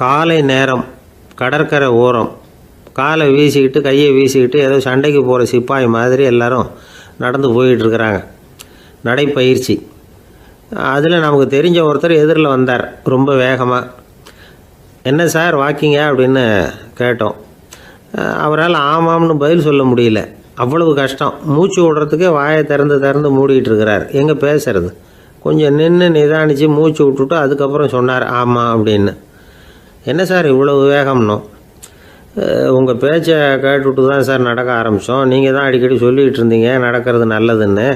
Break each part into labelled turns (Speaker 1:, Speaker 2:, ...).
Speaker 1: காலை நேரம் கடற்கரை ஓரம் காலை வீசிக்கிட்டு கையை வீசிக்கிட்டு ஏதோ சண்டைக்கு போகிற சிப்பாய் மாதிரி எல்லோரும் நடந்து போயிட்டுருக்குறாங்க. நடைப்பயிற்சி. அதில் நமக்கு தெரிஞ்ச ஒருத்தர் எதிரில் வந்தார் ரொம்ப வேகமாக. என்ன சார் வாக்கிங்க அப்படின்னு கேட்டோம். அவரால் ஆமாம்னு பதில் சொல்ல முடியல, அவ்வளவு கஷ்டம். மூச்சு விடுறதுக்கே வாயை திறந்து மூடிகிட்டு இருக்கிறார். எங்கே பேசுறது? கொஞ்சம் நின்று நிதானித்து மூச்சு விட்டுட்டு அதுக்கப்புறம் சொன்னார் ஆமாம் அப்படின்னு. என்ன சார் இவ்வளவு வேகம்னோ? உங்கள் பேச்சை கேட்டுவிட்டு தான் சார் நடக்க ஆரம்பித்தோம். நீங்கள் தான் அடிக்கடி சொல்லிகிட்டு இருந்தீங்க நடக்கிறது நல்லதுன்னு.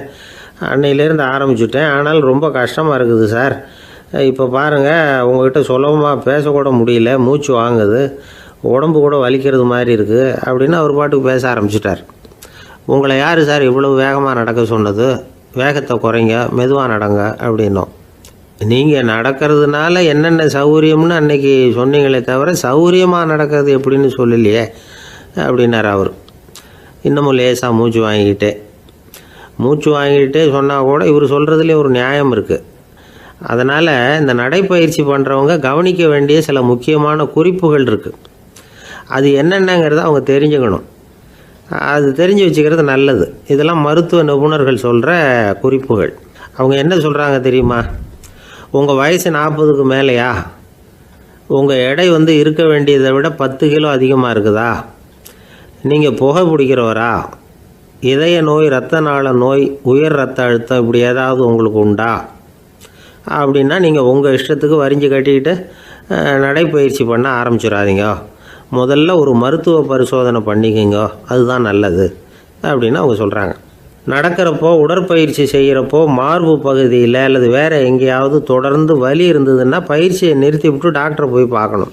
Speaker 1: அன்னையிலேருந்து ஆரம்பிச்சுட்டேன். ஆனாலும் ரொம்ப கஷ்டமாக இருக்குது சார். இப்போ பாருங்கள், உங்கள்கிட்ட சுலபமாக பேசக்கூட முடியல, மூச்சு வாங்குது, உடம்பு கூட வலிக்கிறது மாதிரி இருக்குது அப்படின்னு அவர் பாட்டுக்கு பேச ஆரம்பிச்சிட்டார். உங்களை யார் சார் இவ்வளவு வேகமாக நடக்க சொன்னது? வேகத்தை குறைங்க, மெதுவாக நடங்க அப்படின்னோம். நீங்கள் நடக்கிறதுனால என்னென்ன சௌகரியம்னு அன்றைக்கி சொன்னீங்களே தவிர சௌகரியமாக நடக்கிறது எப்படின்னு சொல்லலையே அப்படின்னார் அவர். இன்னமும் லேசாக மூச்சு வாங்கிக்கிட்டே சொன்னால் கூட இவர் சொல்கிறதுலே ஒரு நியாயம் இருக்குது. அதனால் இந்த நடைப்பயிற்சி பண்ணுறவங்க கவனிக்க வேண்டிய சில முக்கியமான குறிப்புகள் இருக்குது. அது என்னென்னங்கிறத அவங்க தெரிஞ்சுக்கணும். அது தெரிஞ்சு வச்சுக்கிறது நல்லது. இதெல்லாம் மருத்துவ நிபுணர்கள் சொல்கிற குறிப்புகள். அவங்க என்ன சொல்கிறாங்க தெரியுமா? உங்கள் வயசு 40க்கு மேலேயா? உங்கள் எடை இருக்க வேண்டியதை விட 10 கிலோ அதிகமாக இருக்குதா? நீங்கள் புகை பிடிக்கிறவரா? இதய நோய், இரத்த நாள நோய், உயர் இரத்த அழுத்தம் இப்படி ஏதாவது உங்களுக்கு உண்டா? அப்படின்னா நீங்கள் உங்கள் இஷ்டத்துக்கு வரிஞ்சு கட்டிக்கிட்டு நடைப்பயிற்சி பண்ண ஆரம்பிச்சிடாதீங்க. முதல்ல ஒரு மருத்துவ பரிசோதனை பண்ணிக்கோங்க, அதுதான் நல்லது அப்படின்னு அவங்க சொல்கிறாங்க. நடக்கிறப்போ உடற்பயிற்சி செய்கிறப்போ மார்பு பகுதியில் அல்லது வேறு எங்கேயாவது தொடர்ந்து வலி இருந்ததுன்னா பயிற்சியை நிறுத்தி விட்டு டாக்டரை போய் பார்க்கணும்.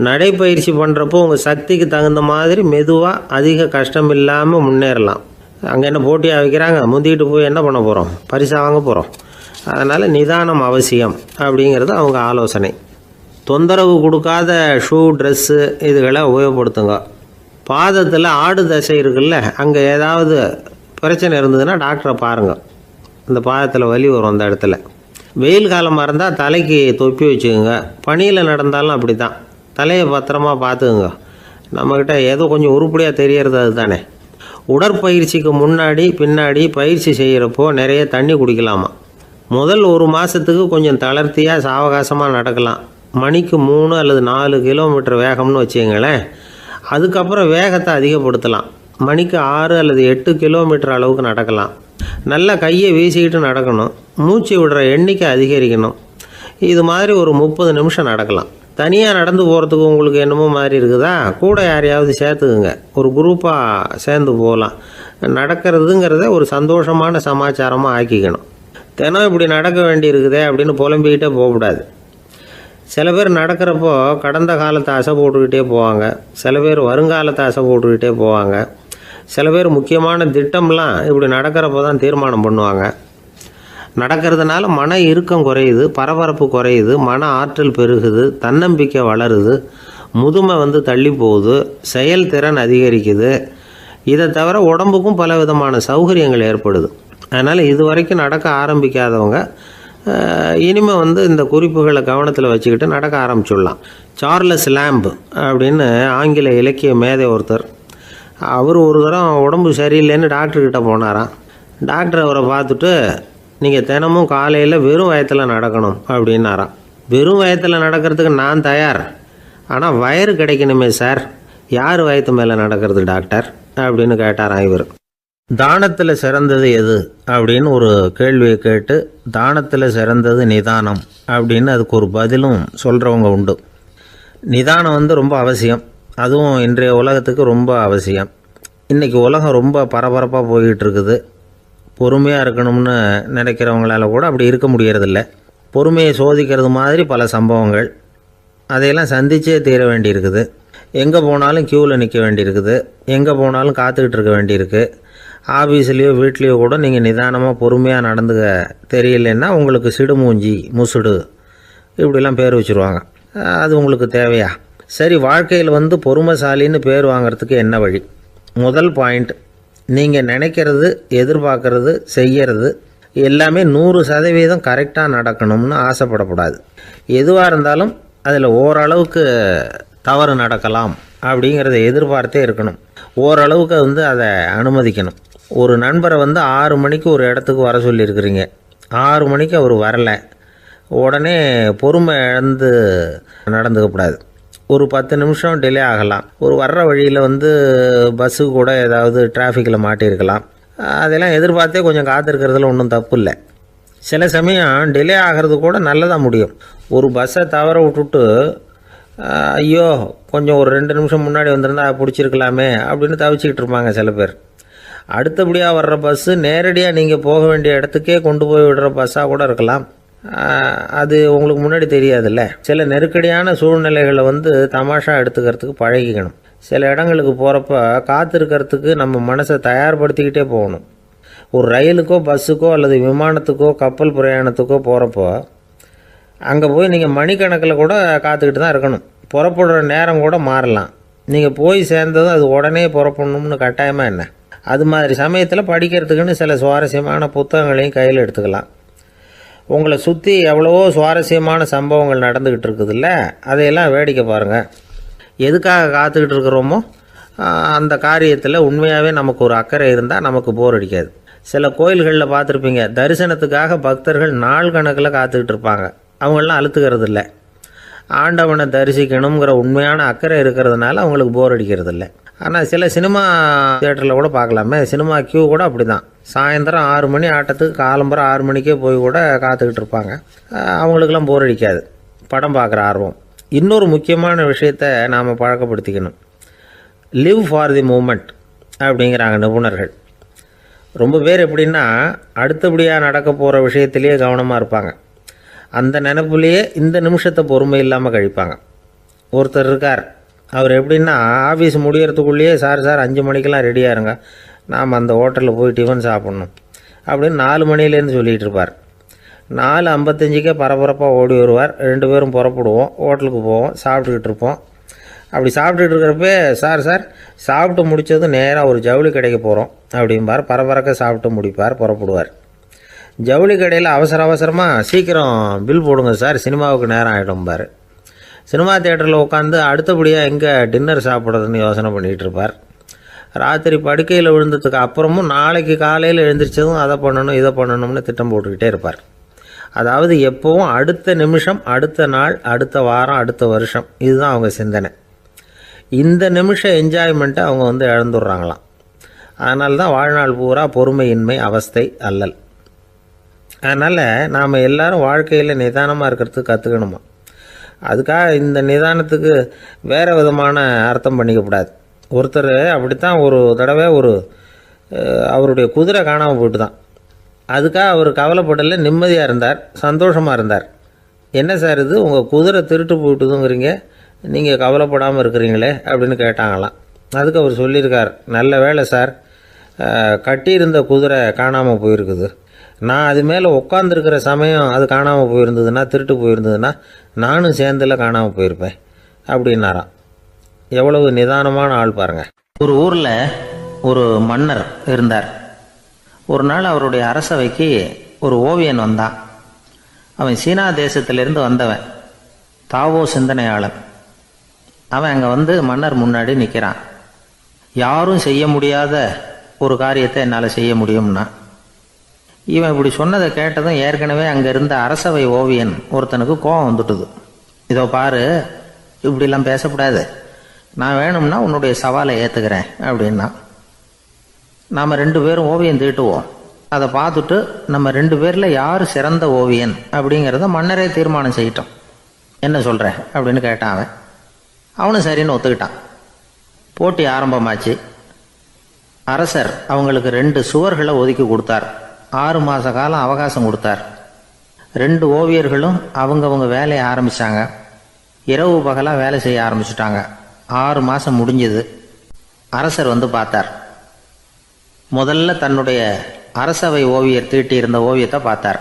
Speaker 1: நடைப்பயிற்சி பண்ணுறப்போ உங்கள் சக்திக்கு தகுந்த மாதிரி மெதுவாக அதிக கஷ்டம் இல்லாமல் முன்னேறலாம். அங்கே என்ன போட்டியாக வைக்கிறாங்க? முந்திக்கிட்டு போய் என்ன பண்ண போகிறோம்? பரிசாக வாங்க போகிறோம். அதனால் நிதானம் அவசியம் அப்படிங்கிறது அவங்க ஆலோசனை. தொந்தரவு கொடுக்காத ஷூ, ட்ரெஸ்ஸு இதுகளை உபயோகப்படுத்துங்க. பாதத்தில் ஆடு தசை இருக்குல்ல, அங்கே ஏதாவது பிரச்சனை இருந்ததுன்னா டாக்டரை பாருங்கள். இந்த பாதத்தில் வலி வரும் அந்த இடத்துல. வெயில் காலமாக இருந்தால் தலைக்கு தொப்பி வச்சுக்கோங்க. பனியில் நடந்தாலும் அப்படி தான். தலையை பத்திரமா பார்த்துக்குங்க. நம்மக்கிட்ட ஏதோ கொஞ்சம் உருப்படியாக தெரியறது அது தானே. உடற்பயிற்சிக்கு முன்னாடி பின்னாடி பயிற்சி செய்கிறப்போ நிறைய தண்ணி குடிக்கலாமா. முதல் 1 மாதத்துக்கு கொஞ்சம் தளர்த்தியாக சாவகாசமாக நடக்கலாம். மணிக்கு 3 அல்லது 4 கிலோமீட்டர் வேகம்னு வச்சுங்களேன். அதுக்கப்புறம் வேகத்தை அதிகப்படுத்தலாம். மணிக்கு 6 அல்லது 8 கிலோமீட்டர் அளவுக்கு நடக்கலாம். நல்லா கையை வீசிக்கிட்டு நடக்கணும். மூச்சு விடுற எண்ணிக்கை அதிகரிக்கணும். இது மாதிரி ஒரு 30 நிமிஷம் நடக்கலாம். தனியாக நடந்து போகிறதுக்கு உங்களுக்கு என்னமோ மாதிரி இருக்குதா? கூட யாரையாவது சேர்த்துக்குங்க. ஒரு குரூப்பாக சேர்ந்து போகலாம். நடக்கிறதுங்கிறத ஒரு சந்தோஷமான சமாச்சாரமாக ஆக்கிக்கணும். தினம் இப்படி நடக்க வேண்டி இருக்குதே அப்படின்னு புலம்பிக்கிட்டே போகக்கூடாது. சில பேர் நடக்கிறப்போ கடந்த காலத்தை அசை போட்டுக்கிட்டே போவாங்க. சில பேர் வருங்காலத்தை அசை போட்டுக்கிட்டே போவாங்க. சில பேர் முக்கியமான திட்டம்லாம் இப்படி நடக்கிறப்போ தான் தீர்மானம் பண்ணுவாங்க. நடக்கிறதுனால மன இறுக்கம் குறையுது, பரபரப்பு குறையுது, மன ஆற்றல் பெருகுது, தன்னம்பிக்கை வளருது, முதுமை தள்ளி போகுது, செயல்திறன் அதிகரிக்குது. இதை தவிர உடம்புக்கும் பல விதமான சௌகரியங்கள் ஏற்படுது. அதனால் இது வரைக்கும் நடக்க ஆரம்பிக்காதவங்க இனிமேல் இந்த குறிப்புகளை கவனத்தில் வச்சுக்கிட்டு நடக்க ஆரம்பிச்சுடலாம். சார்லஸ் லேம்ப் அப்படின்னு ஆங்கில இலக்கிய மேதை ஒருத்தர். அவர் ஒரு தரம் உடம்பு சரியில்லைன்னு டாக்டர்கிட்ட போனாராம். டாக்டர் அவரை பார்த்துட்டு, நீங்கள் தினமும் காலையில் வெறும் வயத்தில் நடக்கணும் அப்படின்னாராம். வெறும் வயத்தில் நடக்கிறதுக்கு நான் தயார், ஆனால் வயிறு கிடைக்கணுமே சார். யார் வயத்து மேலே நடக்கிறது டாக்டர் அப்படின்னு கேட்டாராம் இவர். தானத்தில் சிறந்தது எது அப்படின்னு ஒரு கேள்வியை கேட்டு, தானத்தில் சிறந்தது நிதானம் அப்படின்னு அதுக்கு ஒரு பதிலும் சொல்கிறவங்க உண்டு. நிதானம் ரொம்ப அவசியம். அதுவும் இன்றைய உலகத்துக்கு ரொம்ப அவசியம். இன்றைக்கி உலகம் ரொம்ப பரபரப்பாக போய்கிட்டு இருக்குது. பொறுமையாக இருக்கணும்னு நினைக்கிறவங்களால கூட அப்படி இருக்க முடியறதில்ல. பொறுமையை சோதிக்கிறது மாதிரி பல சம்பவங்கள். அதையெல்லாம் சந்திச்சே தீர வேண்டியிருக்குது. எங்கே போனாலும் க்யூவில் நிற்க வேண்டியிருக்குது. எங்கே போனாலும் காத்துக்கிட்டு இருக்க வேண்டியிருக்கு. ஆஃபீஸ்லேயோ வீட்லேயோ கூட நீங்கள் நிதானமாக பொறுமையாக நடந்துக்க தெரியலன்னா உங்களுக்கு சிடுமூஞ்சி, முசுடு இப்படிலாம் பேர் வச்சுருவாங்க. அது உங்களுக்கு தேவையா? சரி, வாழ்க்கையில் பொறுமைசாலின்னு பேர் வாங்கிறதுக்கு என்ன வழி? முதல் பாயிண்ட், நீங்கள் நினைக்கிறது, எதிர்பார்க்கறது, செய்கிறது எல்லாமே 100% கரெக்டாக நடக்கணும்னு ஆசைப்படக்கூடாது. எதுவாக இருந்தாலும் அதில் ஓரளவுக்கு தவறு நடக்கலாம் அப்படிங்கிறத எதிர்பார்த்தே இருக்கணும். ஓரளவுக்கு அதை அனுமதிக்கணும். ஒரு நண்பரை 6 மணிக்கு ஒரு இடத்துக்கு வர சொல்லியிருக்கிறீங்க. 6 மணிக்கு அவர் வரலை, உடனே பொறுமை இழந்து நடந்துக்கக்கூடாது. ஒரு 10 நிமிஷம் டிலே ஆகலாம். ஒரு வர்ற வழியில் பஸ்ஸு கூட ஏதாவது டிராஃபிக்கில் மாட்டியிருக்கலாம். அதெல்லாம் எதிர்பார்த்தே கொஞ்சம் காத்திருக்கிறதுல ஒன்றும் தப்பு இல்லை. சில சமயம் டிலே ஆகிறது கூட நல்லதாக முடியும். ஒரு பஸ்ஸை தவற விட்டுட்டு ஐயோ கொஞ்சம் ஒரு 2 நிமிஷம் முன்னாடி வந்திருந்தா பிடிச்சிருக்கலாமே அப்படின்னு தவிச்சிக்கிட்டு இருப்பாங்க சில பேர். அடுத்தபடியாக வர்ற பஸ்ஸு நேரடியாக நீங்கள் போக வேண்டிய இடத்துக்கே கொண்டு போய் விடுற பஸ்ஸாக கூட இருக்கலாம். அது உங்களுக்கு முன்னாடி தெரியாதுல்ல. சில நெருக்கடியான சூழ்நிலைகளை தமாஷா எடுத்துக்கிறதுக்கு பழகிக்கணும். சில இடங்களுக்கு போகிறப்ப காத்திருக்கிறதுக்கு நம்ம மனசை தயார்படுத்திக்கிட்டே போகணும். ஒரு ரயிலுக்கோ பஸ்ஸுக்கோ அல்லது விமானத்துக்கோ கப்பல் பிரயாணத்துக்கோ போகிறப்போ அங்கே போய் நீங்கள் மணிக்கணக்கில் கூட காத்துக்கிட்டு தான் இருக்கணும். புறப்படுற நேரம் கூட மாறலாம். நீங்கள் போய் சேர்ந்ததும் அது உடனே புறப்படணும்னு கட்டாயமாக என்ன? அது மாதிரி சமயத்தில் படிக்கிறதுக்குன்னு சில சுவாரஸ்யமான புத்தகங்களையும் கையில் எடுத்துக்கலாம். உங்களை சுற்றி எவ்வளவோ சுவாரஸ்யமான சம்பவங்கள் நடந்துக்கிட்டு இருக்குதுல்ல, அதையெல்லாம் வேடிக்கை பாருங்கள். எதுக்காக காத்துக்கிட்டு இருக்கிறோமோ அந்த காரியத்தில் உண்மையாகவே நமக்கு ஒரு அக்கறை இருந்தால் நமக்கு போர் அடிக்காது. சில கோயில்களில் பார்த்துருப்பீங்க, தரிசனத்துக்காக பக்தர்கள் நாள் கணக்கில் காத்துக்கிட்டு இருப்பாங்க. அவங்களெலாம் அழுத்துக்கிறது இல்லை. ஆண்டவனை தரிசிக்கணுங்கிற உண்மையான அக்கறை இருக்கிறதுனால அவங்களுக்கு போர் அடிக்கிறது இல்லை. ஆனால் சில சினிமா தியேட்டரில் கூட பார்க்கலாமே, சினிமா கியூ கூட அப்படி தான். சாயந்தரம் 6 மணி ஆட்டத்துக்கு காலம்பரம் 6 மணிக்கே போய் கூட காத்துக்கிட்டு இருப்பாங்க. அவங்களுக்கெல்லாம் போர் அடிக்காது, படம் பார்க்குற ஆர்வம். இன்னொரு முக்கியமான விஷயத்தை நாம் பழக்கப்படுத்திக்கணும். லிவ் ஃபார் தி மூமெண்ட் அப்படிங்கிறாங்க நிபுணர்கள். ரொம்ப பேர் எப்படின்னா அடுத்தபடியாக நடக்க போகிற விஷயத்திலேயே கவனமாக இருப்பாங்க. அந்த நினைப்புலேயே இந்த நிமிஷத்தை பொறுமை இல்லாமல் கழிப்பாங்க. ஒருத்தர் இருக்கார், அவர் எப்படின்னா ஆஃபீஸ் முடியறதுக்குள்ளேயே சார் 5 மணிக்கெல்லாம் ரெடியாக இருங்க, நாம் அந்த ஹோட்டலில் போய் டிஃபன் சாப்பிட்ணும் அப்படின்னு 4 மணிலேருந்து சொல்லிகிட்டு இருப்பார். 4:55 பரபரப்பாக ஓடி வருவார். 2 பேரும் புறப்படுவோம், ஹோட்டலுக்கு போவோம், சாப்பிட்டுக்கிட்டு இருப்போம். அப்படி சாப்பிட்டுட்டு இருக்கிறப்ப சார் சாப்பிட்டு முடித்ததும் நேராக ஒரு ஜவுளி கடைக்கு போகிறோம் அப்படிம்பார். பரபரக்க சாப்பிட்டு முடிப்பார், புறப்படுவார். ஜவுளி கடையில் அவசரமாக சீக்கிரம் பில் போடுங்க சார், சினிமாவுக்கு நேரம் ஆகிடும்பார். சினிமா தியேட்டரில் உட்காந்து அடுத்தபடியாக எங்கே டின்னர் சாப்பிட்றதுன்னு யோசனை பண்ணிகிட்டு இருப்பார். ராத்திரி படுக்கையில் விழுந்ததுக்கு அப்புறமும் நாளைக்கு காலையில் எழுந்திரிச்சதும் அதை பண்ணணும் இதை பண்ணணும்னு திட்டம் போட்டுக்கிட்டே இருப்பார். அதாவது எப்போவும் அடுத்த நிமிஷம், அடுத்த நாள், அடுத்த வாரம், அடுத்த வருஷம், இதுதான் அவங்க சிந்தனை. இந்த நிமிஷம் என்ஜாய்மெண்ட்டை அவங்க இழந்துடுறாங்களாம். அதனால தான் வாழ்நாள் பூரா பொறுமையின்மை, அவஸ்தை, அல்லல். அதனால் நாம் எல்லோரும் வாழ்க்கையில் நிதானமாக இருக்கிறதுக்கு கற்றுக்கணுமா. அதுக்காக இந்த நிதானத்துக்கு வேறு விதமான அர்த்தம் பண்ணிக்கக்கூடாது. ஒருத்தர் அப்படித்தான் ஒரு தடவை அவருடைய குதிரை காணாமல் போயிட்டு தான். அதுக்காக அவர் கவலைப்படலை, நிம்மதியாக இருந்தார், சந்தோஷமாக இருந்தார். என்ன சார் இது, உங்கள் குதிரை திருட்டு போயிட்டுதுங்கிறீங்க, நீங்கள் கவலைப்படாமல் இருக்கிறீங்களே அப்படின்னு கேட்டாங்களாம். அதுக்கு அவர் சொல்லியிருக்கார், நல்ல வேலை சார், கட்டியிருந்த குதிரை காணாமல் போயிருக்குது. நான் அது மேலே உட்காந்துருக்கிற சமயம் அது காணாமல் போயிருந்ததுன்னா, திருட்டு போயிருந்ததுன்னா நானும் சேர்ந்தில் காணாமல் போயிருப்பேன் அப்படின்னாராம். எவ்வளவு நிதானமான ஆள் பாருங்கள். ஒரு ஊரில் ஒரு மன்னர் இருந்தார். ஒரு நாள் அவருடைய அரசவைக்கு ஒரு ஓவியன் வந்தான். அவன் சீனா தேசத்திலிருந்து வந்தவன், தாவோ சிந்தனையாளன். அவன் அங்கே மன்னர் முன்னாடி நிற்கிறான். யாரும் செய்ய முடியாத ஒரு காரியத்தை என்னால் செய்ய முடியும்னா. இவன் இப்படி சொன்னதை கேட்டதும் ஏற்கனவே அங்கே இருந்த அரசவை ஓவியன் ஒருத்தனுக்கு கோபம் வந்துட்டுது. இதோ பாரு, இப்படிலாம் பேசக்கூடாது, நான் வேணும்னா உன்னுடைய சவாலை ஏற்றுக்கிறேன் அப்படின்னா. நாம் 2 பேரும் ஓவியம் தீட்டுவோம், அதை பார்த்துட்டு நம்ம 2 பேரில் யார் சிறந்த ஓவியன் அப்படிங்கிறத மன்னரே தீர்மானம் செய்யட்டும், என்ன சொல்கிறேன் அப்படின்னு கேட்டான். அவனும் சரின்னு ஒத்துக்கிட்டான். போட்டி ஆரம்பமாச்சு. அரசர் அவங்களுக்கு 2 சுவர்களை ஒதுக்கி கொடுத்தார். 6 மாத காலம் அவகாசம் கொடுத்தார். 2 ஓவியர்களும் அவங்கவுங்க வேலையை ஆரம்பித்தாங்க. இரவு பகலாக வேலை செய்ய ஆரம்பிச்சுட்டாங்க. 6 மாதம் முடிஞ்சது. அரசர் பார்த்தார். முதல்ல தன்னுடைய அரசவை ஓவியர் தீட்டியிருந்த ஓவியத்தை பார்த்தார்.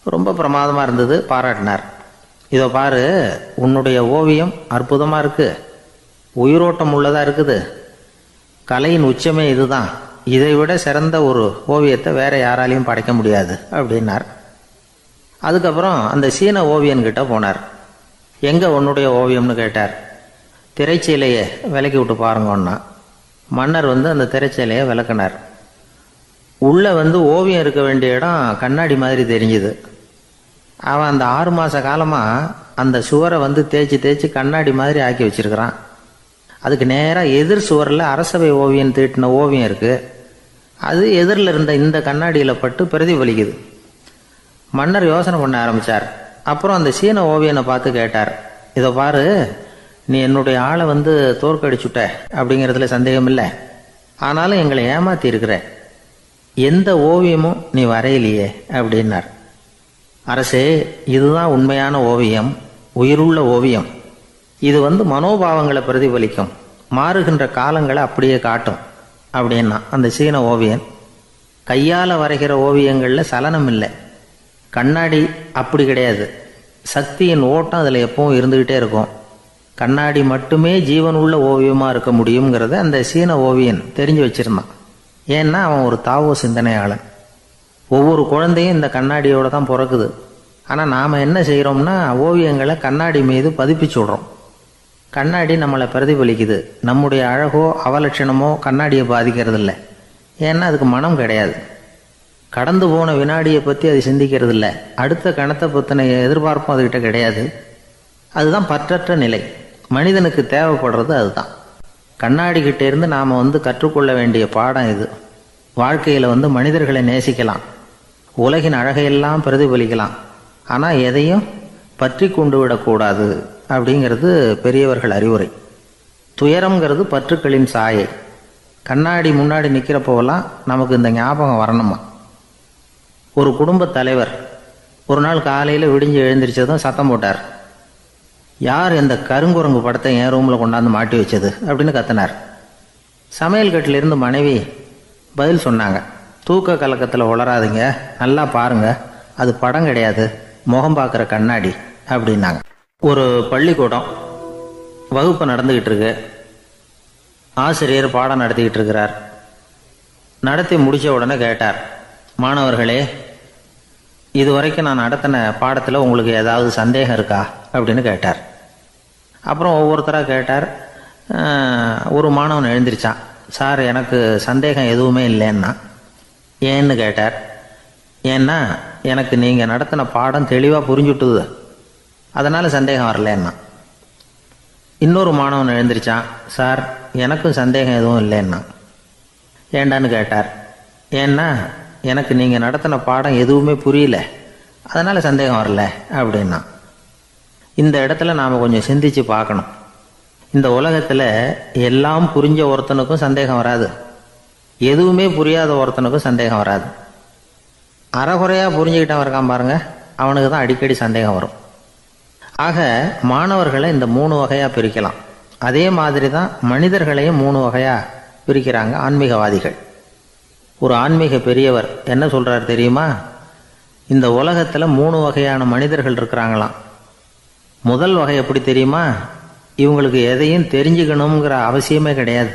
Speaker 1: ரொம்ப பிரமாதமாக இருந்தது, பாராட்டினார். இதோ பாரு, உன்னுடைய ஓவியம் அற்புதமாக இருக்குது, உயிரோட்டம் உள்ளதாக இருக்குது, கலையின் உச்சமே இதுதான், இதை விட சிறந்த ஒரு ஓவியத்தை வேற யாராலையும் படைக்க முடியாது அப்படின்னார். அதுக்கப்புறம் அந்த சீன ஓவியன்கிட்ட போனார். எங்கே உன்னுடைய ஓவியம்னு கேட்டார். திரைச்சீலையை விலக்கி விட்டு பாருங்கன்னா மன்னர் அந்த திரைச்சீலையை விளக்குனார். உள்ளே ஓவியம் இருக்க வேண்டிய இடம் கண்ணாடி மாதிரி தெரிஞ்சுது. அவன் அந்த 6 மாத காலமாக அந்த சுவரை தேய்ச்சி தேய்ச்சி கண்ணாடி மாதிரி ஆக்கி வச்சிருக்கிறான். அதுக்கு நேராக எதிர் சுவரில் அரசவை ஓவியம் தீட்டின ஓவியம் இருக்குது. அது எதிரில் இருந்த இந்த கண்ணாடியில் பட்டு பிரதிபலிக்குது. மன்னர் யோசனை பண்ண ஆரம்பித்தார். அப்புறம் அந்த சீன ஓவியனை பார்த்து கேட்டார், இதை பாரு, நீ என்னுடைய ஆளை தோற்கடிச்சுட்ட அப்படிங்கிறதுல சந்தேகம் இல்லை. ஆனாலும் எங்களை ஏமாத்தி இருக்கிற, எந்த ஓவியமும் நீ வரையிலையே அப்படின்னார். அரசே, இதுதான் உண்மையான ஓவியம், உயிருள்ள ஓவியம். இது மனோபாவங்களை பிரதிபலிக்கும், மாறுகின்ற காலங்களை அப்படியே காட்டும் அப்படின்னா அந்த சீன ஓவியன். கையால் வரைகிற ஓவியங்களில் சலனம் இல்லை. கண்ணாடி அப்படி கிடையாது. சக்தியின் ஓட்டம் அதில் எப்பவும் இருந்துக்கிட்டே இருக்கும். கண்ணாடி மட்டுமே ஜீவனுள்ள ஓவியமாக இருக்க முடியுங்கிறத அந்த சீன ஓவியன் தெரிஞ்சு வச்சிருந்தான். ஏன்னா அவன் ஒரு தாவோ சிந்தனையாளன். ஒவ்வொரு குழந்தையும் இந்த கண்ணாடியோடு தான் பிறக்குது. ஆனால் நாம் என்ன செய்கிறோம்னா ஓவியங்களை கண்ணாடி மீது பதிப்பிச்சு விடுறோம். கண்ணாடி நம்மளை பிரதிபலிக்குது. நம்முடைய அழகோ அவலட்சணமோ கண்ணாடியை பாதிக்கிறது இல்லை. ஏன்னா அதுக்கு மனம் கிடையாது. கடந்து போன வினாடியை பற்றி அது சிந்திக்கிறது இல்லை. அடுத்த கணத்தை பற்றின எதிர்பார்ப்பும் அதுகிட்ட கிடையாது. அதுதான் பற்றற்ற நிலை. மனிதனுக்கு தேவைப்படுறது அதுதான். கண்ணாடிக்கிட்டே இருந்து நாம் கற்றுக்கொள்ள வேண்டிய பாடம் இது. வாழ்க்கையில் மனிதர்களை நேசிக்கலாம், உலகின் அழகையெல்லாம் பிரதிபலிக்கலாம், ஆனால் எதையும் பற்றி கொண்டு விடக்கூடாது அப்படிங்கிறது பெரியவர்கள் அறிவுரை. துயரம்ங்கிறது பற்றுக்களின் சாயை. கண்ணாடி முன்னாடி நிற்கிறப்போவெல்லாம் நமக்கு இந்த ஞாபகம் வரணுமா. ஒரு குடும்பத் தலைவர் ஒரு நாள் காலையில் விடிஞ்சு எழுந்திரிச்சதும் சத்தம் போட்டார். யார் இந்த கருங்குரங்கு படத்தை என் ரூமில் கொண்டாந்து மாட்டி வச்சது அப்படின்னு கத்தினார். சமையல் கட்டிலிருந்து மனைவி பதில் சொன்னாங்க, தூக்க கலக்கத்தில் உளராதுங்க, நல்லா பாருங்க, அது படம் கிடையாது, முகம் பார்க்குற கண்ணாடி அப்படின்னாங்க. ஒரு பள்ளிக்கூடம் வகுப்பு நடந்துக்கிட்டு இருக்கு. ஆசிரியர் பாடம் நடத்திக்கிட்டு இருக்கிறார். நடத்தி முடித்த உடனே கேட்டார், மாணவர்களே, இதுவரைக்கும் நான் நடத்தின பாடத்தில் உங்களுக்கு ஏதாவது சந்தேகம் இருக்கா அப்படின்னு கேட்டார். அப்புறம் ஒவ்வொருத்தராக கேட்டார். ஒரு மாணவன் எழுந்திரிச்சான். சார், எனக்கு சந்தேகம் எதுவுமே இல்லைன்னா. ஏன்னு கேட்டார். ஏன்னா எனக்கு நீங்கள் நடத்தின பாடம் தெளிவாக புரிஞ்சுட்டுது, அதனால் சந்தேகம் வரலன்னா. இன்னொரு மாணவன் எழுந்திரிச்சான். சார், எனக்கும் சந்தேகம் எதுவும் இல்லைன்னா. ஏண்டான்னு கேட்டார். ஏன்னா எனக்கு நீங்கள் நடத்தின பாடம் எதுவுமே புரியல, அதனால் சந்தேகம் வரல அப்படின்னா. இந்த இடத்துல நாம் கொஞ்சம் சிந்திச்சு பார்க்கணும். இந்த உலகத்தில் எல்லாம் புரிஞ்ச ஒருத்தனுக்கும் சந்தேகம் வராது, எதுவுமே புரியாத ஒருத்தனுக்கும் சந்தேகம் வராது. அறகுறையாக புரிஞ்சுக்கிட்டவன் இருக்கான் பாருங்க, அவனுக்கு தான் அடிக்கடி சந்தேகம் வரும். ஆக மாணவர்களை இந்த 3 வகையாக பிரிக்கலாம். அதே மாதிரி தான் மனிதர்களையும் 3 வகையாக பிரிக்கிறாங்க ஆன்மீகவாதிகள். ஒரு ஆன்மீக பெரியவர் என்ன சொல்கிறார் தெரியுமா? இந்த உலகத்தில் 3 வகையான மனிதர்கள் இருக்கிறாங்களாம். முதல் வகை எப்படி தெரியுமா? இவங்களுக்கு எதையும் தெரிஞ்சுக்கணுங்கிற அவசியமே கிடையாது.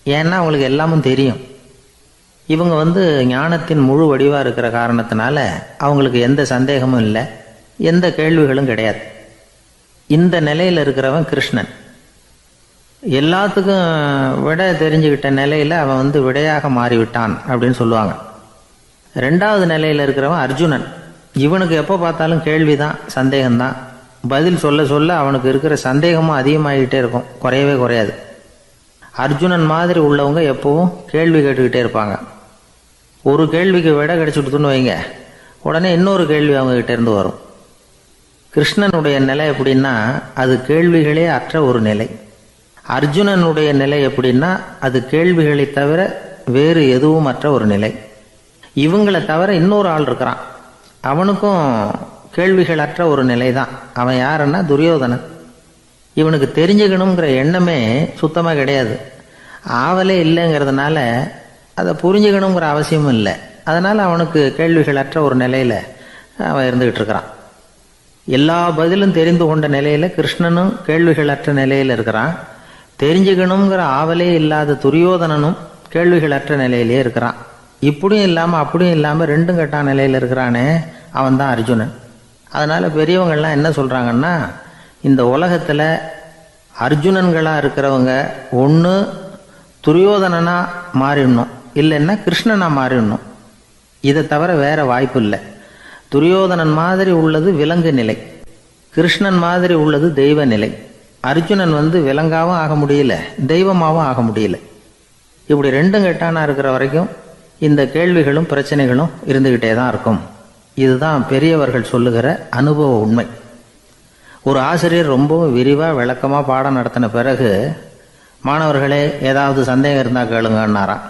Speaker 1: ஏன்னா அவங்களுக்கு எல்லாமும் தெரியும். இவங்க ஞானத்தின் முழு வடிவாக இருக்கிற காரணத்தினால அவங்களுக்கு எந்த சந்தேகமும் இல்லை, எந்த கேள்விகளும் கிடையாது. இந்த நிலையில் இருக்கிறவன் கிருஷ்ணன். எல்லாத்துக்கும் விட தெரிஞ்சுக்கிட்ட நிலையில் அவன் விடையாக மாறிவிட்டான் அப்படின்னு சொல்லுவாங்க. 2வது நிலையில் இருக்கிறவன் அர்ஜுனன். இவனுக்கு எப்போ பார்த்தாலும் கேள்விதான், சந்தேகம்தான். பதில் சொல்ல சொல்ல அவனுக்கு இருக்கிற சந்தேகமும் அதிகமாகிக்கிட்டே இருக்கும், குறையவே குறையாது. அர்ஜுனன் மாதிரி உள்ளவங்க எப்பவும் கேள்வி கேட்டுக்கிட்டே இருப்பாங்க. ஒரு கேள்விக்கு விடை கிடைச்சுட்டுன்னு வைங்க, உடனே இன்னொரு கேள்வி அவங்ககிட்ட இருந்து வரும். கிருஷ்ணனுடைய நிலை எப்படின்னா அது கேள்விகளே அற்ற ஒரு நிலை. அர்ஜுனனுடைய நிலை எப்படின்னா அது கேள்விகளை தவிர வேறு எதுவும் அற்ற ஒரு நிலை. இவங்களை தவிர இன்னொரு ஆள் இருக்கிறான், அவனுக்கும் கேள்விகள் அற்ற ஒரு நிலை தான். அவன் யாருன்னா துரியோதனன். இவனுக்கு தெரிஞ்சுக்கணுங்கிற எண்ணமே சுத்தமாக கிடையாது. ஆவலே இல்லைங்கிறதுனால அதை புரிஞ்சுக்கணுங்கிற அவசியமும் இல்லை. அதனால் அவனுக்கு கேள்விகள் அற்ற ஒரு நிலையில் அவன் இருந்துக்கிட்டு இருக்கிறான். எல்லா பதிலும் தெரிந்து கொண்ட நிலையில் கிருஷ்ணனும் கேள்விகள் அற்ற நிலையில் இருக்கிறான். தெரிஞ்சுக்கணுங்கிற ஆவலே இல்லாத துரியோதனனும் கேள்விகள் அற்ற நிலையிலே இருக்கிறான். இப்படியும் இல்லாமல் அப்படியும் இல்லாமல் 2ம் கெட்டான் நிலையில் இருக்கிறானே, அவன் தான் அர்ஜுனன். அதனால் பெரியவங்கள்லாம் என்ன சொல்கிறாங்கன்னா, இந்த உலகத்தில் அர்ஜுனன்களாக இருக்கிறவங்க ஒன்று துரியோதனனாக மாறிடணும், இல்லைன்னா கிருஷ்ணனாக மாறிடணும். இதை தவிர வேறு வாய்ப்பு இல்லை. துரியோதனன் மாதிரி உள்ளது விலங்கு நிலை, கிருஷ்ணன் மாதிரி உள்ளது தெய்வ நிலை. அர்ஜுனன் விலங்காகவும் ஆக முடியல, தெய்வமாகவும் ஆக முடியல. இப்படி ரெண்டும் கெட்டானா இருக்கிற வரைக்கும் இந்த கேள்விகளும் பிரச்சனைகளும் இருந்துக்கிட்டே தான் இருக்கும். இதுதான் பெரியவர்கள் சொல்லுகிற அனுபவ உண்மை. ஒரு ஆசிரியர் ரொம்பவும் விரிவாக விளக்கமாக பாடம் நடத்தின பிறகு, மாணவர்களே ஏதாவது சந்தேகம் இருந்தால் கேளுங்கன்னாராம்.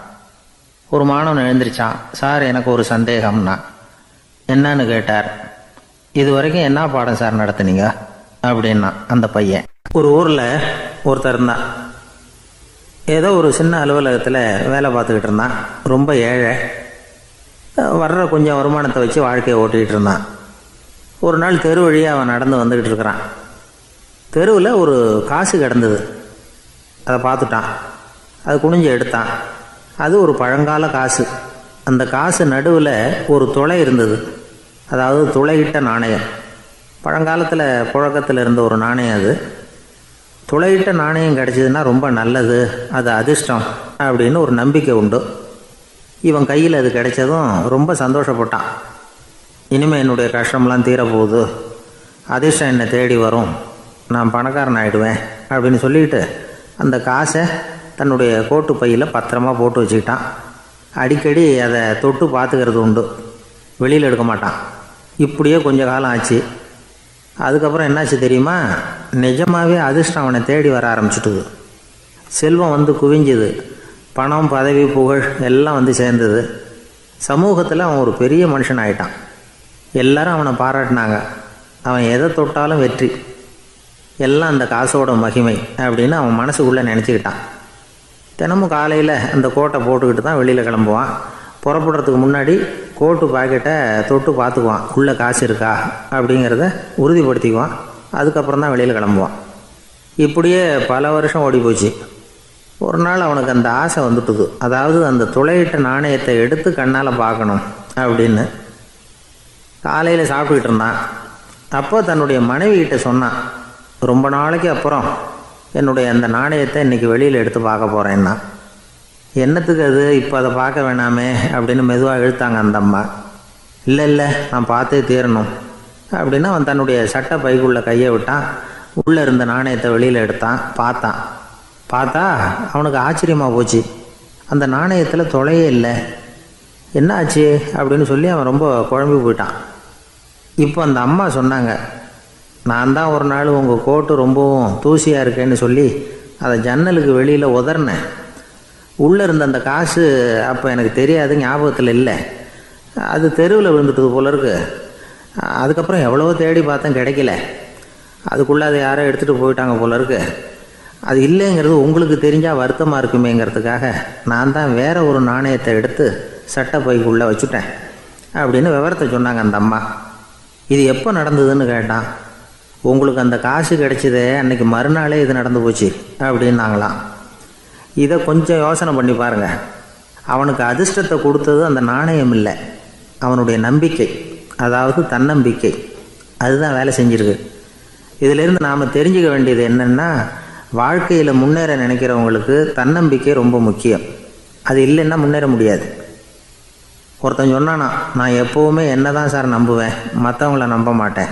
Speaker 1: ஒரு மாணவன் எழுந்திரிச்சான். சார், எனக்கு ஒரு சந்தேகம்னா. என்னன்னு கேட்டார். இது வரைக்கும் என்ன பாடம் சார் நடத்துனீங்க அப்படின்னா அந்த பையன். ஒரு ஊரில் ஒருத்தர் இருந்தான். ஏதோ ஒரு சின்ன அலுவலகத்தில் வேலை பார்த்துக்கிட்டு இருந்தான். ரொம்ப ஏழை. வர்ற கொஞ்சம் வருமானத்தை வச்சு வாழ்க்கையை ஓட்டிக்கிட்டு இருந்தான். ஒரு நாள் தெரு வழியாக அவன் நடந்து வந்துக்கிட்டு இருக்கிறான். தெருவில் ஒரு காசு கிடந்தது. அதை பார்த்துட்டான். அது குனிஞ்சு எடுத்தான். அது ஒரு பழங்கால காசு. அந்த காசு நடுவில் ஒரு துளை இருந்தது. அதாவது துளையிட்ட நாணயம். பழங்காலத்தில் புழக்கத்தில் இருந்த ஒரு நாணயம் அது. துளையிட்ட நாணயம் கிடச்சிதுன்னா ரொம்ப நல்லது, அது அதிர்ஷ்டம் அப்படின்னு ஒரு நம்பிக்கை உண்டு. இவன் கையில் அது கிடைச்சதும் ரொம்ப சந்தோஷப்பட்டான். இனிமேல் என்னுடைய கஷ்டம்லாம் தீரப்போகுது, அதிர்ஷ்டம் என்னை தேடி வரும், நான் பணக்காரன் ஆகிடுவேன் அப்படின்னு சொல்லிட்டு அந்த காசை தன்னுடைய கோட்டு பையில் பத்திரமா போட்டு வச்சுக்கிட்டான். அடிக்கடி அதை தொட்டு பார்த்துக்கிறது உண்டு, வெளியில் எடுக்க மாட்டான். இப்படியே கொஞ்ச காலம் ஆச்சு. அதுக்கப்புறம் என்னாச்சு தெரியுமா? நிஜமாகவே அதிர்ஷ்டம் அவனை தேடி வர ஆரம்பிச்சுட்டுது. செல்வம் குவிஞ்சுது. பணம், பதவி, புகழ் எல்லாம் சேர்ந்தது. சமூகத்தில் அவன் ஒரு பெரிய மனுஷன் ஆகிட்டான். எல்லாரும் அவனை பாராட்டினாங்க. அவன் எதை தொட்டாலும் வெற்றி, எல்லாம் அந்த காசோட மகிமை அப்படின்னு அவன் மனசுக்குள்ளே நினச்சிக்கிட்டான். தினமும் காலையில் அந்த கோட்டை போட்டுக்கிட்டு தான் வெளியில் கிளம்புவான். புறப்படுறதுக்கு முன்னாடி கோட்டு பாக்கெட்டை தொட்டு பார்த்துக்குவான், உள்ளே காசு இருக்கா அப்படிங்கிறத உறுதிப்படுத்திக்குவான். அதுக்கப்புறம் தான் வெளியில் கிளம்புவான். இப்படியே பல வருஷம் ஓடி போச்சு. ஒரு நாள் அவனுக்கு அந்த ஆசை வந்துட்டுது. அதாவது அந்த துளையிட்ட நாணயத்தை எடுத்து கண்ணால் பார்க்கணும் அப்படின்னு. காலையில் சாப்பிட்டுக்கிட்டு இருந்தான். அப்போ தன்னுடைய மனைவிகிட்ட சொன்னான், ரொம்ப நாளைக்கு அப்புறம் என்னுடைய அந்த நாணயத்தை இன்றைக்கி வெளியில் எடுத்து பார்க்க போகிறேன்னா. என்னத்துக்கு அது, இப்போ அதை பார்க்க வேணாமே அப்படின்னு மெதுவாக இழுத்தாங்க அந்த அம்மா. இல்லை நான் பார்த்தே தீரணும் அப்படின்னு அவன் தன்னுடைய சட்டை பைக்குள்ளே கையை விட்டான். உள்ளே இருந்த நாணயத்தை வெளியில் எடுத்தான். பார்த்தா அவனுக்கு ஆச்சரியமாக போச்சு. அந்த நாணயத்தில் துளையே இல்லை. என்ன ஆச்சு அப்படின்னு சொல்லி அவன் ரொம்ப குழம்பி போயிட்டான். இப்போ அந்த அம்மா சொன்னாங்க, நான் தான் ஒரு நாள் உங்கள் கோட்டு ரொம்பவும் தூசியாக இருக்கேன்னு சொல்லி அதை ஜன்னலுக்கு வெளியில் உதறினேன். உள்ளே இருந்த அந்த காசு அப்போ எனக்கு தெரியாது, ஞாபகத்தில் இல்லை. அது தெருவில் விழுந்துட்டது போல இருக்கு. அதுக்கப்புறம் எவ்வளவோ தேடி பார்த்தேன், கிடைக்கல. அதுக்குள்ளே அதை யாரோ எடுத்துகிட்டு போயிட்டாங்க போல இருக்கு. அது இல்லைங்கிறது உங்களுக்கு தெரிஞ்சால் வருத்தமாக இருக்குமேங்கிறதுக்காக நான் தான் வேறு ஒரு நாணயத்தை எடுத்து சட்டை பைக்குள்ளே வச்சுட்டேன் அப்படின்னு விவரத்தை சொன்னாங்க அந்த அம்மா. இது எப்போ நடந்ததுன்னு கேட்டான். உங்களுக்கு அந்த காசு கிடைச்சதே அன்றைக்கி மறுநாளே இது நடந்து போச்சு அப்படின்னாங்களாம். இதை கொஞ்சம் யோசனை பண்ணி பாருங்கள். அவனுக்கு அதிர்ஷ்டத்தை கொடுத்தது அந்த நாணயம் இல்லை, அவனுடைய நம்பிக்கை, அதாவது தன்னம்பிக்கை. அதுதான் வேலை செஞ்சுருக்கு. இதிலிருந்து நாம் தெரிஞ்சுக்க வேண்டியது என்னென்னா, வாழ்க்கையில் முன்னேற நினைக்கிறவங்களுக்கு தன்னம்பிக்கை ரொம்ப முக்கியம். அது இல்லைன்னா முன்னேற முடியாது. ஒருத்தன் சொன்னானா, நான் எப்போவுமே என்ன தான் சார் நம்புவேன், மற்றவங்கள நம்ப மாட்டேன்.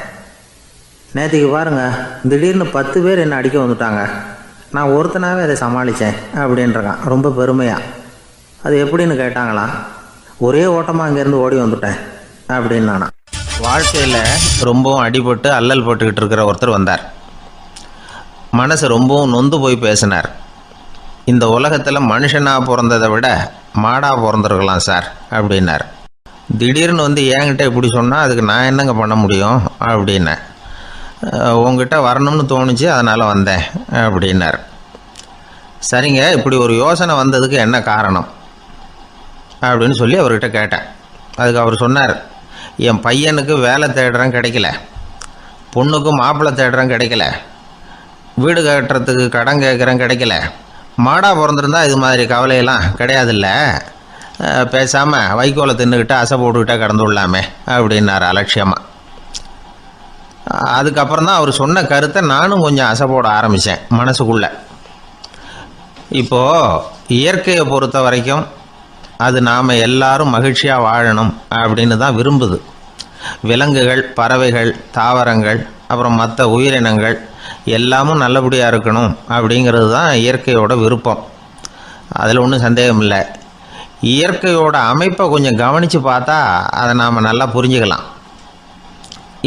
Speaker 1: நேற்றுக்கு பாருங்கள், திடீர்னு 10 பேர் என்னை அடிக்க வந்துட்டாங்க, நான் ஒருத்தனாகவே அதை சமாளித்தேன் அப்படின்றான் ரொம்ப பெருமையாக. அது எப்படின்னு கேட்டாங்களாம். ஒரே ஓட்டமாக அங்கேருந்து ஓடி வந்துட்டேன் அப்படின்னானா. வாழ்க்கையில் ரொம்பவும் அடிபட்டு அல்லல் போட்டுக்கிட்டு இருக்கிற ஒருத்தர் வந்தார். மனசு ரொம்பவும் நொந்து போய் பேசினார். இந்த உலகத்தில் மனுஷனாக பிறந்ததை விட மாடாக பிறந்திருக்கலாம் சார் அப்படின்னார். திடீர்னு என்கிட்ட இப்படி சொன்னால் அதுக்கு நான் என்னங்க பண்ண முடியும் அப்படின்னேன். உங்ககிட்ட வரணும்னு தோணுச்சு, அதனால் வந்தேன் அப்படின்னார். சரிங்க, இப்படி ஒரு யோசனை வந்ததுக்கு என்ன காரணம் அப்படின்னு சொல்லி அவர்கிட்ட கேட்டேன். அதுக்கு அவர் சொன்னார், என் பையனுக்கு வேலை தேடுறேன் கிடைக்கல, பொண்ணுக்கு மாப்பிள்ளை தேடுறேன் கிடைக்கல, வீடு கட்டுறதுக்கு கடன் கேட்குறேன் கிடைக்கல, மாடாக பிறந்திருந்தா இது மாதிரி கவலையெல்லாம் கிடையாதுல்ல, பேசாமல் வைக்கோலை தின்னுக்கிட்டு அசை போட்டுக்கிட்டே கடந்து விடலாமே அப்படின்னார் அலட்சியமாக. அதுக்கப்புறம் தான் அவர் சொன்ன கருத்தை நானும் கொஞ்சம் அசைப்போட ஆரம்பித்தேன் மனசுக்குள்ளே. இப்போது இயற்கையை பொறுத்த வரைக்கும் அது நாம் எல்லாரும் மகிழ்ச்சியாக வாழணும் அப்படின்னு தான் விரும்புது. விலங்குகள், பறவைகள், தாவரங்கள், அப்புறம் மற்ற உயிரினங்கள் எல்லாமும் நல்லபடியாக இருக்கணும் அப்படிங்கிறது தான் இயற்கையோட விருப்பம். அதில் ஒன்றும் சந்தேகம் இல்லை. இயற்கையோட அமைப்பை கொஞ்சம் கவனித்து பார்த்தா அதை நாம் நல்லா புரிஞ்சுக்கலாம்.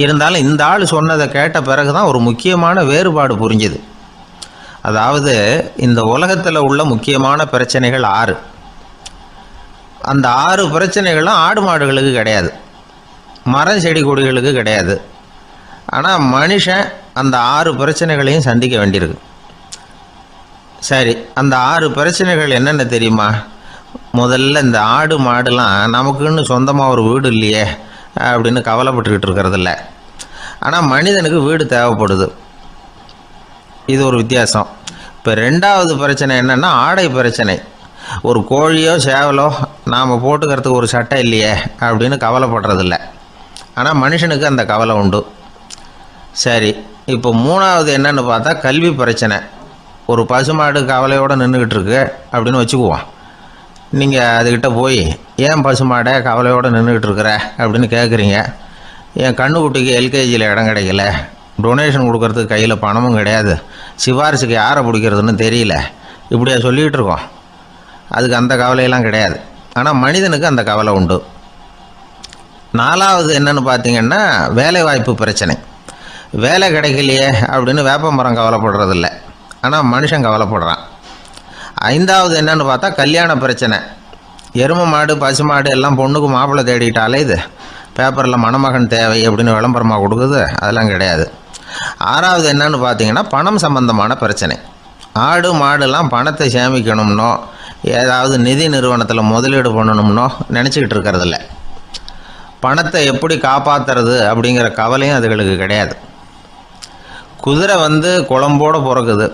Speaker 1: இருந்தாலும் இந்த ஆள் சொன்னதை கேட்ட பிறகு தான் ஒரு முக்கியமான வேறுபாடு புரிஞ்சுது. அதாவது இந்த உலகத்தில் உள்ள முக்கியமான பிரச்சனைகள் 6. அந்த 6 பிரச்சனைகளும் ஆடு மாடுகளுக்கு கிடையாது, மரம் செடி கொடிகளுக்கு கிடையாது. ஆனால் மனுஷன் அந்த 6 பிரச்சனைகளையும் சந்திக்க வேண்டியிருக்கு. சரி, அந்த 6 பிரச்சனைகள் என்னென்ன தெரியுமா? முதல்ல இந்த ஆடு மாடுலாம் நமக்குன்னு சொந்தமாக ஒரு வீடு இல்லையே அப்படின்னு கவலைப்பட்டுக்கிட்டு இருக்கிறதில்ல. ஆனால் மனிதனுக்கு வீடு தேவைப்படுது. இது ஒரு வித்தியாசம். இப்போ 2வது பிரச்சனை என்னென்னா ஆடை பிரச்சனை. ஒரு கோழியோ சேவலோ நாம் போட்டுக்கிறதுக்கு ஒரு சட்டை இல்லையே அப்படின்னு கவலைப்படுறதில்ல. ஆனால் மனுஷனுக்கு அந்த கவலை உண்டு. சரி, இப்போ 3வது என்னன்னு பார்த்தா கல்வி பிரச்சனை. ஒரு பசுமாடு கவலையோடு நின்றுக்கிட்டு இருக்கு அப்படின்னு வச்சுக்குவோம். நீங்கள் அதுக்கிட்ட போய் ஏன் பசுமாடை கவலையோடு நின்றுக்கிட்டு இருக்கிற அப்படின்னு கேட்குறீங்க. என் கண்ணுக்குட்டிக்கு எல்கேஜியில் இடம் கிடைக்கல, டொனேஷன் கொடுக்கறதுக்கு கையில் பணமும் கிடையாது, சிபாரிசுக்கு யாரை பிடிக்கிறதுன்னு தெரியல, இப்படியா சொல்லிகிட்டு இருக்கோம். அதுக்கு அந்த கவலையெல்லாம் கிடையாது. ஆனால் மனிதனுக்கு அந்த கவலை உண்டு. 4வது என்னன்னு பார்த்தீங்கன்னா வேலைவாய்ப்பு பிரச்சனை. வேலை கிடைக்கலையே அப்படின்னு வேப்ப மரம் கவலைப்படுறதில்ல, ஆனால் மனுஷன் கவலைப்படுறான். 5வது என்னன்னு பார்த்தா கல்யாண பிரச்சனை. எருமை மாடு பசுமாடு எல்லாம் பொண்ணுக்கு மாப்பிள்ளை தேடிட்டாலே இது பேப்பரில் மணமகன் தேவை அப்படின்னு விளம்பரமாக கொடுக்குது, அதெல்லாம் கிடையாது. 6வது என்னன்னு பார்த்தீங்கன்னா பணம் சம்பந்தமான பிரச்சனை. ஆடு மாடுலாம் பணத்தை சேமிக்கணும்னோ ஏதாவது நிதி நிறுவனத்தில் முதலீடு பண்ணணும்னோ நினச்சிக்கிட்டு இருக்கிறதில்ல. பணத்தை எப்படி காப்பாற்றுறது அப்படிங்கிற கவலையும் அதுகளுக்கு கிடையாது. குதிரை குளம்போடு பிறக்குது,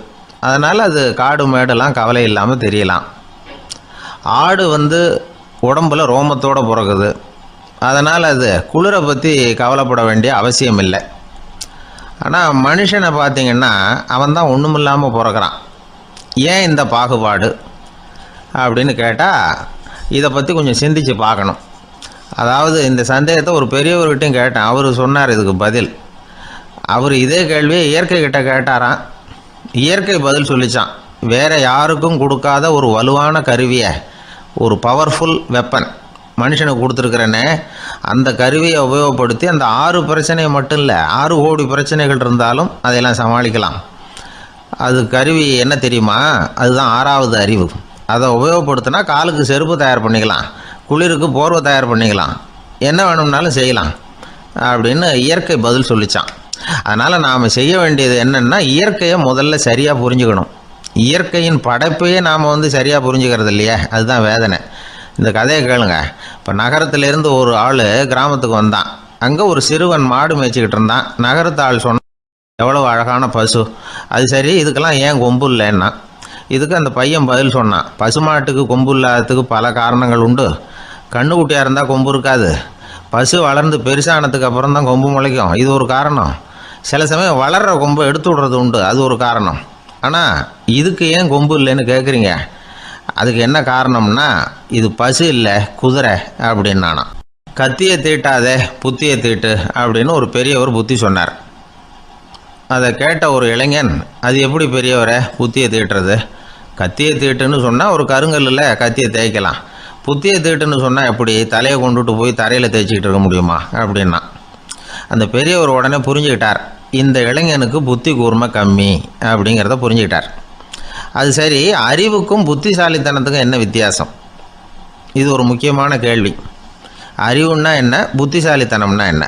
Speaker 1: அதனால் அது காடு மேடெல்லாம் கவலை இல்லாமல் தெரியலாம். ஆடு உடம்புல ரோமத்தோடு பிறக்குது, அதனால் அது குளிரை பற்றி கவலைப்பட வேண்டிய அவசியம் இல்லை. ஆனால் மனுஷனை பார்த்திங்கன்னா அவன் தான் ஒன்றும் இல்லாமல் பிறக்கிறான். ஏன் இந்த பாகுபாடு அப்படின்னு கேட்டால் இதை பற்றி கொஞ்சம் சிந்திச்சு பார்க்கணும். அதாவது இந்த சந்தேகத்தை ஒரு பெரியவர்கிட்டையும் கேட்டேன். அவர் சொன்னார் இதுக்கு பதில். அவர் இதே கேள்வியை இயற்கை கிட்ட கேட்டாராம். இயற்கை பதில் சொல்லிச்சான். வேறு யாருக்கும் கொடுக்காத ஒரு வலுவான கருவியை, ஒரு பவர்ஃபுல் வெப்பன் மனுஷனுக்கு கொடுத்துருக்குறேன்னு, அந்த கருவியை உபயோகப்படுத்தி அந்த 6 பிரச்சனையை மட்டும் இல்லை 6 கோடி பிரச்சனைகள் இருந்தாலும் அதையெல்லாம் சமாளிக்கலாம். அது கருவி என்ன தெரியுமா? அதுதான் 6வது அறிவு. அதை உபயோகப்படுத்தினா காலுக்கு செருப்பு தயார் பண்ணிக்கலாம், குளிருக்கு போர்வை தயார் பண்ணிக்கலாம், என்ன வேணும்னாலும் செய்யலாம் அப்படின்னு இயற்கை பதில் சொல்லிச்சான். அதனால் நாம் செய்ய வேண்டியது என்னென்னா இயற்கையை முதல்ல சரியாக புரிஞ்சுக்கணும். இயற்கையின் படைப்பையே நாம் சரியாக புரிஞ்சுக்கிறது இல்லையே, அதுதான் வேதனை. இந்த கதையை கேளுங்க. இப்போ நகரத்திலேருந்து ஒரு ஆள் கிராமத்துக்கு வந்தான். அங்கே ஒரு சிறுவன் மாடு மேய்ச்சிக்கிட்டு இருந்தான். நகரத்து ஆள் சொன்னான், எவ்வளோ அழகான பசு, அது சரி இதுக்கெல்லாம் ஏன் கொம்பு இல்லைன்னா. இதுக்கு அந்த பையன் பதில் சொன்னான், பசுமாட்டுக்கு கொம்பு இல்லாததுக்கு பல காரணங்கள் உண்டு. கண்ணுக்குட்டியாக இருந்தால் கொம்பு இருக்காது, பசு வளர்ந்து பெருசானதுக்கு அப்புறம் தான் கொம்பு முளைக்கும், இது ஒரு காரணம். சில சமயம் வளர்கிற கொம்பை எடுத்து விடுறது உண்டு, அது ஒரு காரணம். ஆனால் இதுக்கு ஏன் கொம்பு இல்லைன்னு கேட்குறீங்க, அதுக்கு என்ன காரணம்னா இது பசு இல்லை குதிரை அப்படின்னானா. கத்தியை தீட்டாதே புத்தியை தீட்டு அப்படின்னு ஒரு பெரியவர் புத்தி சொன்னார். அதை கேட்ட ஒரு இளைஞன், அது எப்படி பெரியவரை புத்தியை தீட்டுறது? கத்தியை தீட்டுன்னு சொன்னால் ஒரு கருங்கல்லில் கத்தியை தேய்க்கலாம், புத்தியை தீட்டுன்னு சொன்னால் எப்படி தலையை கொண்டுட்டு போய் தரையில் தேய்ச்சிக்கிட்டு இருக்க முடியுமா அப்படின்னா. அந்த பெரியவர் உடனே புரிஞ்சுக்கிட்டார், இந்த இளைஞனுக்கு புத்தி கூர்மை கம்மி அப்படிங்கிறத புரிஞ்சுக்கிட்டார். அது சரி, அறிவுக்கும் புத்திசாலித்தனத்துக்கும் என்ன வித்தியாசம்? இது ஒரு முக்கியமான கேள்வி. அறிவுன்னா என்ன, புத்திசாலித்தனம்னா என்ன?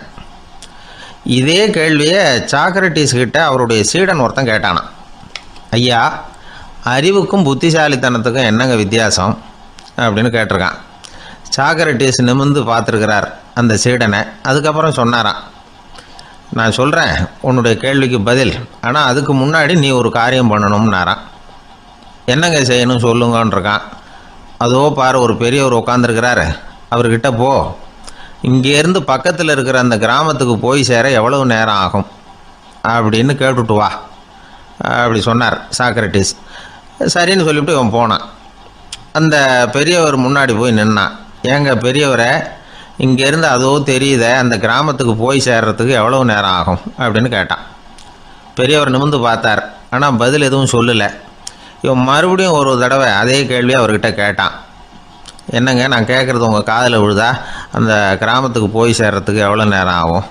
Speaker 1: இதே கேள்வியை சாக்ரட்டிஸ் கிட்ட அவருடைய சீடன் ஒருத்தன் கேட்டானான். ஐயா, அறிவுக்கும் புத்திசாலித்தனத்துக்கும் என்னங்க வித்தியாசம் அப்படின்னு கேட்டிருக்கான். சாக்ரட்டிஸ் நிமிர்ந்து பார்த்துருக்கிறார் அந்த சீடனை. அதுக்கப்புறம் சொன்னாராம், நான் சொல்கிறேன் உன்னுடைய கேள்விக்கு பதில், ஆனால் அதுக்கு முன்னாடி நீ ஒரு காரியம் பண்ணணும்னாரான். என்னங்க செய்யணும் சொல்லுங்கன்றிருக்கான். அதோ பாரு ஒரு பெரியவர் உட்காந்துருக்கிறாரு, அவர்கிட்ட போ, இங்கேருந்து பக்கத்தில் இருக்கிற அந்த கிராமத்துக்கு போய் சேர எவ்வளவு நேரம் ஆகும் அப்படின்னு கேட்டுட்டு வா அப்படி சொன்னார் சாக்ரட்டிஸ். சரின்னு சொல்லிவிட்டு இவன் போனான். அந்த பெரியவர் முன்னாடி போய் நின்னான். ஏங்க பெரியவரை, இங்கேருந்து அதோ தெரியுத அந்த கிராமத்துக்கு போய் சேர்றதுக்கு எவ்வளோ நேரம் ஆகும் அப்படின்னு கேட்டான். பெரியவர் நிமிர்ந்து பார்த்தார். ஆனால் பதில் எதுவும் சொல்லலை. இவன் மறுபடியும் ஒரு தடவை அதே கேள்வியை அவர்கிட்ட கேட்டான். என்னங்க, நான் கேட்குறது உங்கள் காதில் விழுதா? அந்த கிராமத்துக்கு போய் சேர்றதுக்கு எவ்வளோ நேரம் ஆகும்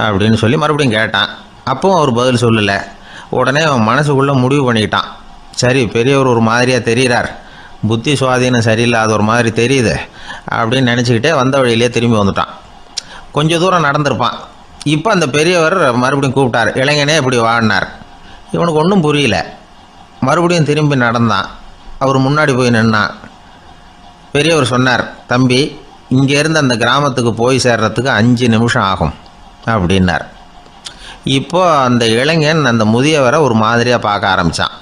Speaker 1: அப்படின்னு சொல்லி மறுபடியும் கேட்டான். அப்பவும் அவர் பதில் சொல்லலை. உடனே அவன் மனசுக்குள்ளே முடிவு பண்ணிக்கிட்டான். சரி, பெரியவர் ஒரு மாதிரியாக தெரிகிறார், புத்தி சுவாதீனம் சரியில்லாத ஒரு மாதிரி தெரியுது அப்படின்னு நினச்சிக்கிட்டே வந்த வழியிலே திரும்பி வந்துட்டான். கொஞ்சம் தூரம் நடந்திருப்பான். இப்போ அந்த பெரியவர் மறுபடியும் கூப்பிட்டார். இளைஞனே இப்படி வாடினார். இவனுக்கு ஒன்றும் புரியல. மறுபடியும் திரும்பி நடந்தான். அவர் முன்னாடி போய் நின்னான். பெரியவர் சொன்னார், தம்பி, இங்கேருந்து அந்த கிராமத்துக்கு போய் சேர்றதுக்கு 5 நிமிஷம் ஆகும் அப்படின்னார். இப்போது அந்த இளைஞன் அந்த முதியவரை ஒரு மாதிரியாக பார்க்க ஆரம்பித்தான்.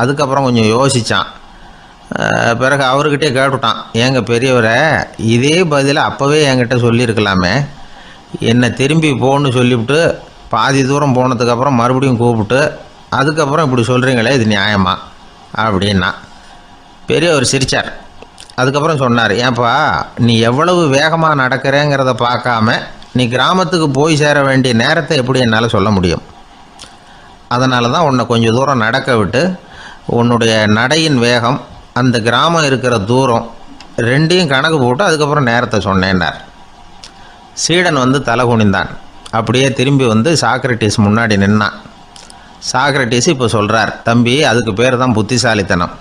Speaker 1: அதுக்கப்புறம் கொஞ்சம் யோசித்தான். பிறகு அவர்கிட்டே கேட்டுட்டான், ஏங்க பெரியவரை, இதே பதிலை அப்போவே என்கிட்ட சொல்லியிருக்கலாமே, என்னை திரும்பி போன்னு சொல்லிவிட்டு பாதி தூரம் போனதுக்கப்புறம் மறுபடியும் கூப்பிட்டு அதுக்கப்புறம் இப்படி சொல்கிறீங்களே, இது நியாயமா அப்படின்னா. பெரியவர் சிரித்தார். அதுக்கப்புறம் சொன்னார், ஏன்பா, நீ எவ்வளவு வேகமாக நடக்கிறேங்கிறத பார்க்காம நீ கிராமத்துக்கு போய் சேர வேண்டிய நேரத்தை எப்படி என்னால் சொல்ல முடியும்? அதனால தான் உன்னை கொஞ்சம் தூரம் நடக்க விட்டு உன்னுடைய நடையின் வேகம், அந்த கிராமம் இருக்கிற தூரம் ரெண்டையும் கணக்கு போட்டு அதுக்கப்புறம் நேரத்தை சொன்னேன்னார். சீடன் வந்து தலை குனிந்தான். அப்படியே திரும்பி வந்து சாக்ரட்டிஸ் முன்னாடி நின்னான். சாக்ரட்டிஸ் இப்போ சொல்கிறார், தம்பி, அதுக்கு பேர் தான் புத்திசாலித்தனம்.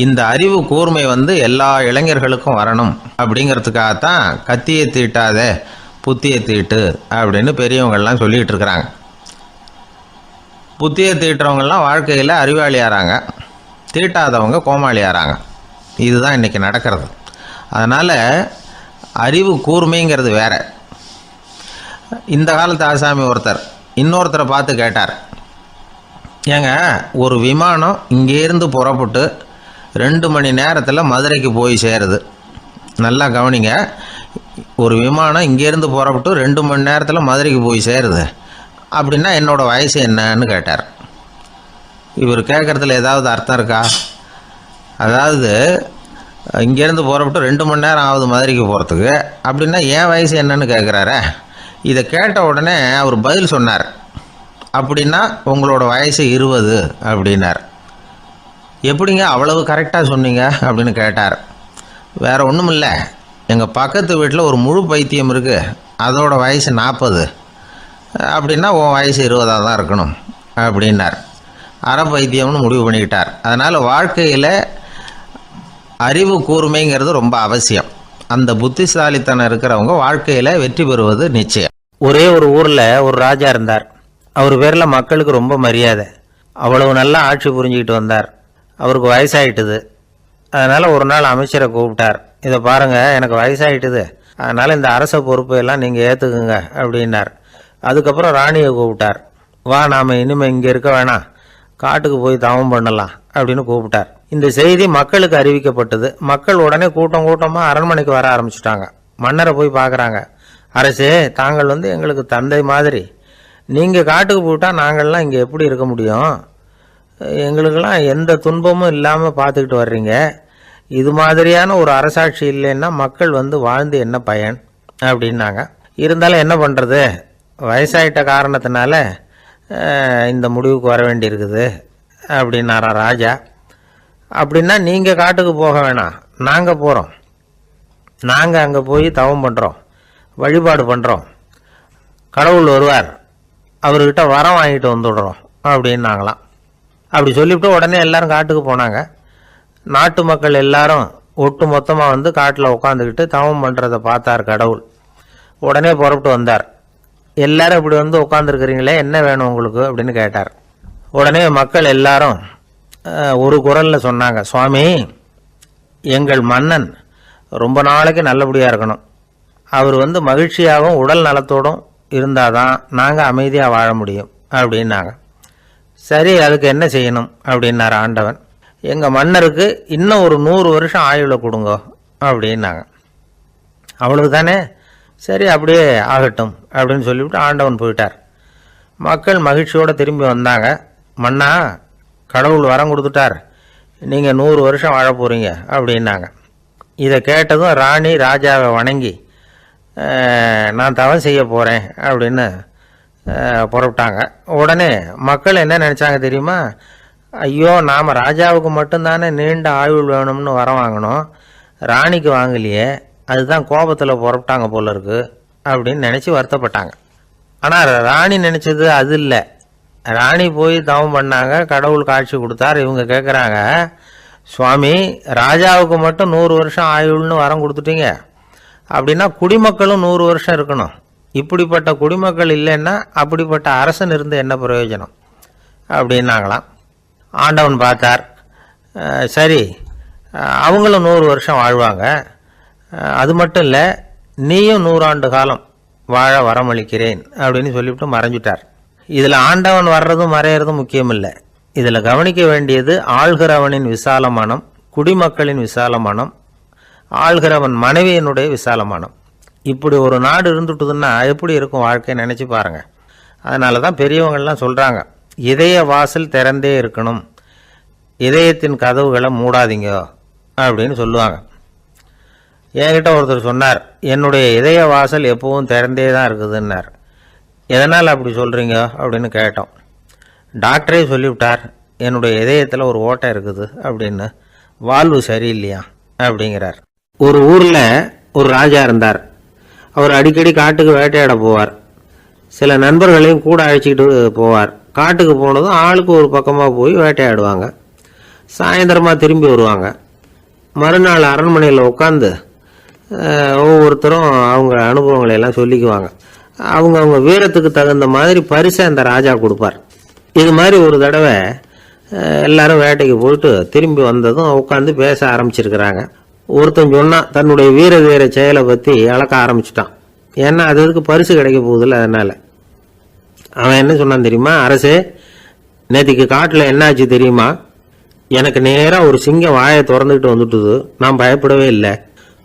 Speaker 1: இந்த அறிவு கூர்மை வந்து எல்லா இளைஞர்களுக்கும் வரணும் அப்படிங்கிறதுக்காகத்தான் கத்தியை தீட்டாத புத்தியை தீட்டு அப்படின்னு பெரியவங்கள்லாம் சொல்லிகிட்டு இருக்கிறாங்க. புத்தியை தீட்டுறவங்கெல்லாம் வாழ்க்கையில் அறிவாளியாகிறாங்க, தீட்டாதவங்க கோமாளியாகிறாங்க. இதுதான் இன்றைக்கி நடக்கிறது. அதனால் அறிவு கூர்மைங்கிறது வேற. இந்த காலத்து ஆசாமி ஒருத்தர் இன்னொருத்தரை பார்த்து கேட்டார், ஏங்க, ஒரு விமானம் இங்கேருந்து புறப்பட்டு 2 மணி நேரத்தில் மதுரைக்கு போய் சேருது. நல்லா கவனிங்க, ஒரு விமானம் இங்கேருந்து புறப்பட்டு 2 மணி நேரத்தில் மதுரைக்கு போய் சேருது அப்படின்னா என்னோடய வயசு என்னன்னு கேட்டார். இவர் கேட்குறதுல ஏதாவது அர்த்தம் இருக்கா? அதாவது இங்கேருந்து புறப்பட்டு 2 மணி நேரம் ஆகுது மதுரைக்கு போகிறதுக்கு, அப்படின்னா என் வயசு என்னன்னு கேட்குறாரே. இதை கேட்ட உடனே அவர் பதில் சொன்னார், அப்படின்னா உங்களோட வயசு 20 அப்படின்னார். எப்படிங்க அவ்வளவு கரெக்டாக சொன்னீங்க அப்படின்னு கேட்டார். வேறு ஒன்றும் இல்லை, எங்கள் பக்கத்து வீட்டில் ஒரு முழு பைத்தியம் இருக்குது, அதோட வயசு 40, அப்படின்னா உன் வயசு 20 தான் இருக்கணும் அப்படின்னார். அரை பைத்தியம்னு முடிவு பண்ணிக்கிட்டார். அதனால் வாழ்க்கையில் அறிவு கூர்மைங்கிறது ரொம்ப அவசியம். அந்த புத்திசாலித்தனம் இருக்கிறவங்க வாழ்க்கையில் வெற்றி பெறுவது நிச்சயம். ஒரே ஒரு ஊரில் ஒரு ராஜா இருந்தார். அவர் பேரில் மக்களுக்கு ரொம்ப மரியாதை. அவ்வளவு நல்லா ஆட்சி புரிஞ்சுக்கிட்டு வந்தார். அவருக்கு வயசாயிட்டுது. அதனால் ஒரு நாள் அமைச்சரை கூப்பிட்டார். இதை பாருங்கள், எனக்கு வயசாயிட்டுது, அதனால் இந்த அரச பொறுப்பையெல்லாம் நீங்கள் ஏற்றுக்குங்க அப்படின்னார். அதுக்கப்புறம் ராணியை கூப்பிட்டார். வா, நாம் இனிமேல் இங்கே இருக்க வேணாம், காட்டுக்கு போய் தவம் பண்ணலாம் அப்படின்னு கூப்பிட்டார். இந்த செய்தி மக்களுக்கு அறிவிக்கப்பட்டது. மக்கள் உடனே கூட்டம் கூட்டமாக அரண்மனைக்கு வர ஆரம்பிச்சிட்டாங்க. மன்னரை போய் பார்க்குறாங்க. அரசே, தாங்கள் வந்து எங்களுக்கு தந்தை மாதிரி, நீங்கள் காட்டுக்கு போயிட்டால் நாங்கள்லாம் இங்கே எப்படி இருக்க முடியும்? எங்களுக்கெல்லாம் எந்த துன்பமும் இல்லாமல் பார்த்துக்கிட்டு வர்றீங்க. இது மாதிரியான ஒரு அரசாட்சி இல்லைன்னா மக்கள் வந்து வாழ்ந்து என்ன பயன் அப்படின்னாங்க. இருந்தாலும் என்ன பண்ணுறது, வயசாயிட்ட காரணத்தினால இந்த முடிவுக்கு வர வேண்டியிருக்குது அப்படின்னாரா ராஜா. அப்படின்னா நீங்கள் காட்டுக்கு போக வேணாம், நாங்கள் போகிறோம். நாங்கள் அங்கே போய் தவம் பண்ணுறோம், வழிபாடு பண்ணுறோம். கடவுள் வருவார், அவர்கிட்ட வரம் வாங்கிட்டு வந்துடுறோம் அப்படின்னாங்களாம். அப்படி சொல்லிவிட்டு உடனே எல்லாரும் காட்டுக்கு போனாங்க. நாட்டு மக்கள் எல்லாரும் ஒட்டு மொத்தமாக வந்து காட்டில் உட்காந்துக்கிட்டு தவம் பண்ணுறதை பார்த்தார் கடவுள். உடனே புறப்பட்டு வந்தார். எல்லாரும் இப்படி வந்து உட்காந்துருக்கிறீங்களே, என்ன வேணும் உங்களுக்கு அப்படின்னு கேட்டார். உடனே மக்கள் எல்லாரும் ஒரு குரலில் சொன்னாங்க, சுவாமி, எங்கள் மன்னன் ரொம்ப நாளைக்கு நல்லபடியாக இருக்கணும். அவர் வந்து மகிழ்ச்சியாகவும் உடல் நலத்தோடும் இருந்தால் தான் நாங்கள் அமைதியாக வாழ முடியும் அப்படின்னாங்க. சரி, அதுக்கு என்ன செய்யணும் அப்படின்னார் ஆண்டவன். எங்கள் மன்னருக்கு இன்னும் ஒரு 100 வருஷம் ஆயுளை கொடுங்க அப்படின்னாங்க. அவ்வளவு தானே, சரி அப்படியே ஆகட்டும் அப்படின்னு சொல்லிவிட்டு ஆண்டவன் போயிட்டார். மக்கள் மகிழ்ச்சியோடு திரும்பி வந்தாங்க. மன்னா, கடவுள் வரம் கொடுத்துட்டார், நீங்கள் 100 வருஷம் வாழ போகிறீங்க அப்படின்னாங்க. இதை கேட்டதும் ராணி ராஜாவை வணங்கி நான் தவம் செய்ய போகிறேன் அப்படின்னு புறப்பட்டாங்க. உடனே மக்கள் என்ன நினச்சாங்க தெரியுமா? ஐயோ, நாம் ராஜாவுக்கு மட்டும்தானே நீண்ட ஆயுள் வேணும்னு வரம் வாங்கினோம், ராணிக்கு வாங்கலையே, அதுதான் கோபத்தில் புறப்பட்டாங்க போல இருக்கு அப்படின்னு நினச்சி வருத்தப்பட்டாங்க. ஆனால் ராணி நினச்சது அது இல்லை. ராணி போய் தவம் பண்ணாங்க, கடவுள் காட்சி கொடுத்தார். இவங்க கேட்குறாங்க, சுவாமி, ராஜாவுக்கு மட்டும் 100 வருஷம் ஆயுள்னு வரம் கொடுத்துட்டீங்க, அப்படின்னா குடிமக்களும் 100 வருஷம் இருக்கணும். இப்படிப்பட்ட குடிமக்கள் இல்லைன்னா அப்படிப்பட்ட அரசன் இருந்து என்ன பிரயோஜனம் அப்படின்னாங்களாம். ஆண்டவன் பார்த்தார், சரி அவங்களும் 100 வருஷம் வாழ்வாங்க, அது மட்டும் இல்லை நீயும் 100 ஆண்டு காலம் வாழ வரமளிக்கிறேன் அப்படின்னு சொல்லிவிட்டு மறைஞ்சிட்டார். இதில் ஆண்டவன் வர்றதும் மறையிறதும் முக்கியம் இல்லை. இதில் கவனிக்க வேண்டியது ஆள்கிறவனின் விசால மனம், குடிமக்களின் விசால மனம், ஆள்கிறவன் மனைவியினுடைய விசால மனம். இப்படி ஒரு நாடு இருந்துட்டுதுன்னா எப்படி இருக்கும் வாழ்க்கை நினச்சி பாருங்கள். அதனால தான் பெரியவங்கள்லாம் சொல்கிறாங்க, இதய வாசல் திறந்தே இருக்கணும், இதயத்தின் கதவுகளை மூடாதீங்க அப்படின்னு சொல்லுவாங்க. என்கிட்ட ஒருத்தர் சொன்னார், என்னுடைய இதய வாசல் எப்பவும் திறந்தே தான் இருக்குதுன்னார். எதனால் அப்படி சொல்கிறீங்க அப்படின்னு கேட்டோம். டாக்டரே சொல்லிவிட்டார், என்னுடைய இதயத்தில் ஒரு ஓட்டை இருக்குது அப்படின்னு, வால்வு சரியில்லையா அப்படிங்கிறார். ஒரு ஊரில் ஒரு ராஜா இருந்தார். அவர் அடிக்கடி காட்டுக்கு வேட்டையாட போவார். சில நண்பர்களையும் கூட அழைச்சிக்கிட்டு போவார். காட்டுக்கு போனதும் ஆளுக்கு ஒரு பக்கமாக போய் வேட்டையாடுவாங்க. சாயந்தரமாக திரும்பி வருவாங்க. மறுநாள் அரண்மனையில் உட்காந்து ஒவ்வொருத்தரும் அவங்க அனுபவங்களை எல்லாம் சொல்லிக்குவாங்க. அவங்க வீரத்துக்கு தகுந்த மாதிரி பரிசை அந்த ராஜா கொடுப்பார். இது மாதிரி ஒரு தடவை எல்லாரும் வேட்டைக்கு போயிட்டு திரும்பி வந்ததும் உட்காந்து பேச ஆரம்பிச்சிருக்கிறாங்க. ஒருத்தன் சொன்னான், தன்னுடைய வீர தீர செயலை பற்றி அளக்க ஆரம்பிச்சிட்டான். ஏன்னா அதுக்கு பரிசு கிடைக்க போகுதில்ல, அதனால். அவன் என்ன சொன்னான் தெரியுமா? அரசே, நேற்றுக்கு காட்டில் என்னாச்சு தெரியுமா? எனக்கு நேராக ஒரு சிங்கம் வாயை திறந்துக்கிட்டு வந்துட்டுது. நான் பயப்படவே இல்லை.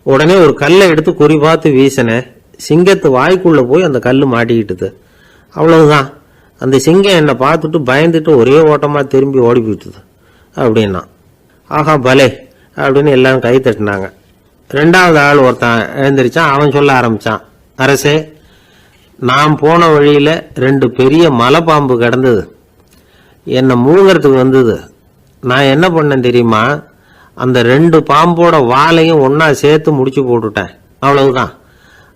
Speaker 1: உடனே ஒரு கல்லை எடுத்து குறி பார்த்து வீசினேன். சிங்கத்து வாய்க்குள்ளே போய் அந்த கல் மாட்டிக்கிட்டுது. அவ்வளவுதான். அந்த சிங்கம் என்னை பார்த்துட்டு பயந்துட்டு ஒரே ஓட்டமாக திரும்பி ஓடி போயிட்டுது அப்படின்னா. ஆஹா பலே அப்படின்னு எல்லாரும் கை தட்டினாங்க. 2வது ஆள் ஒருத்தன் எழுந்திரிச்சான். அவன் சொல்ல ஆரம்பித்தான், அரசே, நான் போன வழியில் 2 பெரிய மலைப்பாம்பு கிடந்தது, என்னை முழுங்கிறதுக்கு வந்தது. நான் என்ன பண்ணேன் தெரியுமா? அந்த 2 பாம்போட வாலையும் ஒன்றா சேர்த்து முடிச்சு போட்டுட்டேன். அவ்வளவுதான்.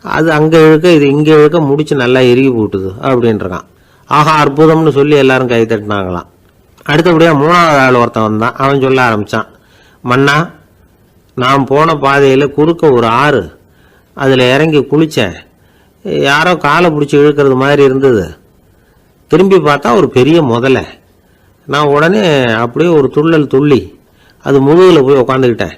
Speaker 1: அது அங்கே இழுக்க இது இங்கே இழுக்க முடிச்சு நல்லா இறுகி போட்டுது அப்படின்றான். ஆஹா அற்புதம்னு சொல்லி எல்லாரும் கை தட்டினாங்களாம். அடுத்தபடியாக 3வது ஆள் ஒருத்தன் வந்தான். அவன் சொல்ல ஆரம்பித்தான், மன்னா, நான் போன பாதையில் குறுக்க ஒரு ஆறு, அதில் இறங்கி குளித்தேன். யாரோ காலை பிடிச்சி இழுக்கிறது மாதிரி இருந்தது. திரும்பி பார்த்தா ஒரு பெரிய முதலை. நான் உடனே அப்படியே ஒரு துள்ளல் துள்ளி அது முதுகில் போய் உக்காந்துக்கிட்டேன்.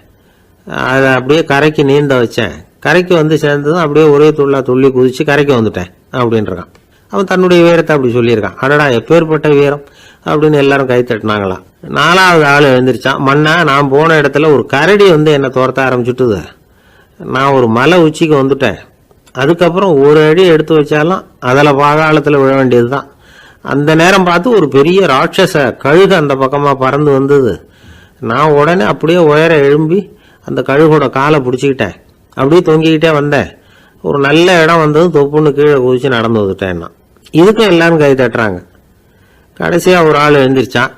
Speaker 1: அதை அப்படியே கரைக்கு நீந்த வச்சேன். கரைக்கு வந்து சேர்ந்ததும் அப்படியே ஒரே துள்ளி குதித்து கரைக்கு வந்துட்டேன் அப்படின்றான். அவன் தன்னுடைய வீரத்தை அப்படி சொல்லியிருக்கான். அடடா எப்பேற்பட்ட வீரம் அப்படின்னு எல்லாரும் கை தட்டினாங்களாம். 4வது ஆள் எழுந்திரிச்சான். மன்னா, நான் போன இடத்துல ஒரு கரடி வந்து என்னை துரத்த ஆரம்பிச்சுட்டுது. நான் ஒரு மலை உச்சிக்கு வந்துட்டேன். அதுக்கப்புறம் ஒரு அடி எடுத்து வச்சாலும் அதில் பாதாளத்தில் விழ வேண்டியது தான். அந்த நேரம் பார்த்து ஒரு பெரிய ராட்சச கழுகு அந்த பக்கமாக பறந்து வந்தது. நான் உடனே அப்படியே உயர எழும்பி அந்த கழுகோட காலை பிடிச்சிக்கிட்டேன். அப்படியே தொங்கிக்கிட்டே வந்தேன். ஒரு நல்ல இடம் வந்ததும் தொப்புன்னு கீழே குதிச்சு நடந்து வந்துட்டேன்னா. இதுக்கும் எல்லாரும் கை தட்டுறாங்க. கடைசியாக ஒரு ஆள் எழுந்திரிச்சான்.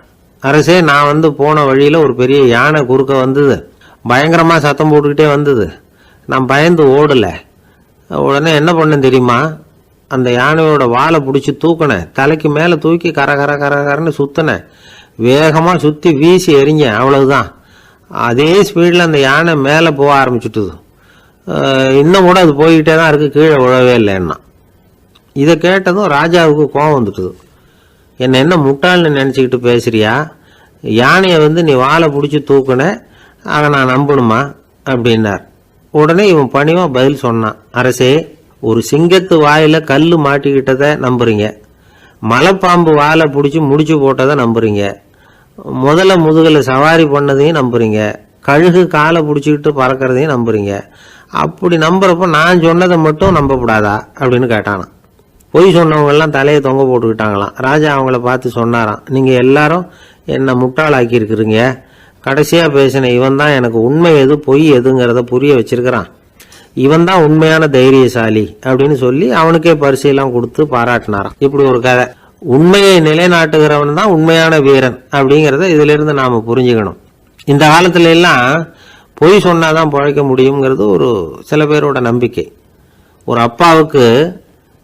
Speaker 1: அரசே, நான் வந்து போன வழியில் ஒரு பெரிய யானை குறுக்க வந்தது. பயங்கரமாக சத்தம் போட்டுக்கிட்டே வந்தது. நான் பயந்து ஓடலை. உடனே என்ன பண்ணேன் தெரியுமா? அந்த யானையோட வாலை பிடிச்சி தூக்கினேன். தலைக்கு மேலே தூக்கி கரன்னு சுற்றினேன். வேகமாக சுற்றி வீசி எறிஞ்சேன். அவ்வளவுதான். அதே ஸ்பீடில் அந்த யானை மேலே போக ஆரம்பிச்சுட்டுது. இன்னும் கூட அது போய்கிட்டே தான் இருக்குது, கீழே விழவே இல்லைன்னா. இதை கேட்டதும் ராஜாவுக்கு கோபம் வந்துட்டுது. என்ன முட்டாள்னு நினச்சிக்கிட்டு பேசுறியா? யானையை வந்து நீ வாழை பிடிச்சி தூக்குன, அதை நான் நம்பணுமா அப்படின்னார். உடனே இவன் பணிவாக பதில் சொன்னான், அரசே, ஒரு சிங்கத்து வாயில் கல் மாட்டிக்கிட்டதை நம்புறீங்க, மலைப்பாம்பு வாழை பிடிச்சி முடிச்சு போட்டதை நம்புறீங்க, முதல்ல முதுகில் சவாரி பண்ணதையும் நம்புறீங்க, கழுகு காலை பிடிச்சிக்கிட்டு பறக்கிறதையும் நம்புறீங்க. அப்படி நம்புறப்ப நான் சொன்னதை மட்டும் நம்பக்கூடாதா அப்படின்னு கேட்டானான். பொய் சொன்னவங்கெல்லாம் தலையை தொங்க போட்டுக்கிட்டாங்களாம். ராஜா அவங்கள பார்த்து சொன்னாராம், நீங்கள் எல்லாரும் என்னை முட்டாளாக்கி இருக்கிறீங்க. கடைசியாக பேசின இவன் தான் எனக்கு உண்மை எது பொய் எதுங்கிறத புரிய வச்சிருக்கிறான். இவன் தான் உண்மையான தைரியசாலி அப்படின்னு சொல்லி அவனுக்கே பரிசையெல்லாம் கொடுத்து பாராட்டினாராம். இப்படி ஒரு கதை. உண்மையை நிலைநாட்டுகிறவன் தான் உண்மையான வீரன் அப்படிங்கிறத இதிலிருந்து நாம் புரிஞ்சுக்கணும். இந்த காலத்துல எல்லாம் பொய் சொன்னாதான் பிழைக்க முடியுங்கிறது ஒரு சில பேரோட நம்பிக்கை. ஒரு அப்பாவுக்கு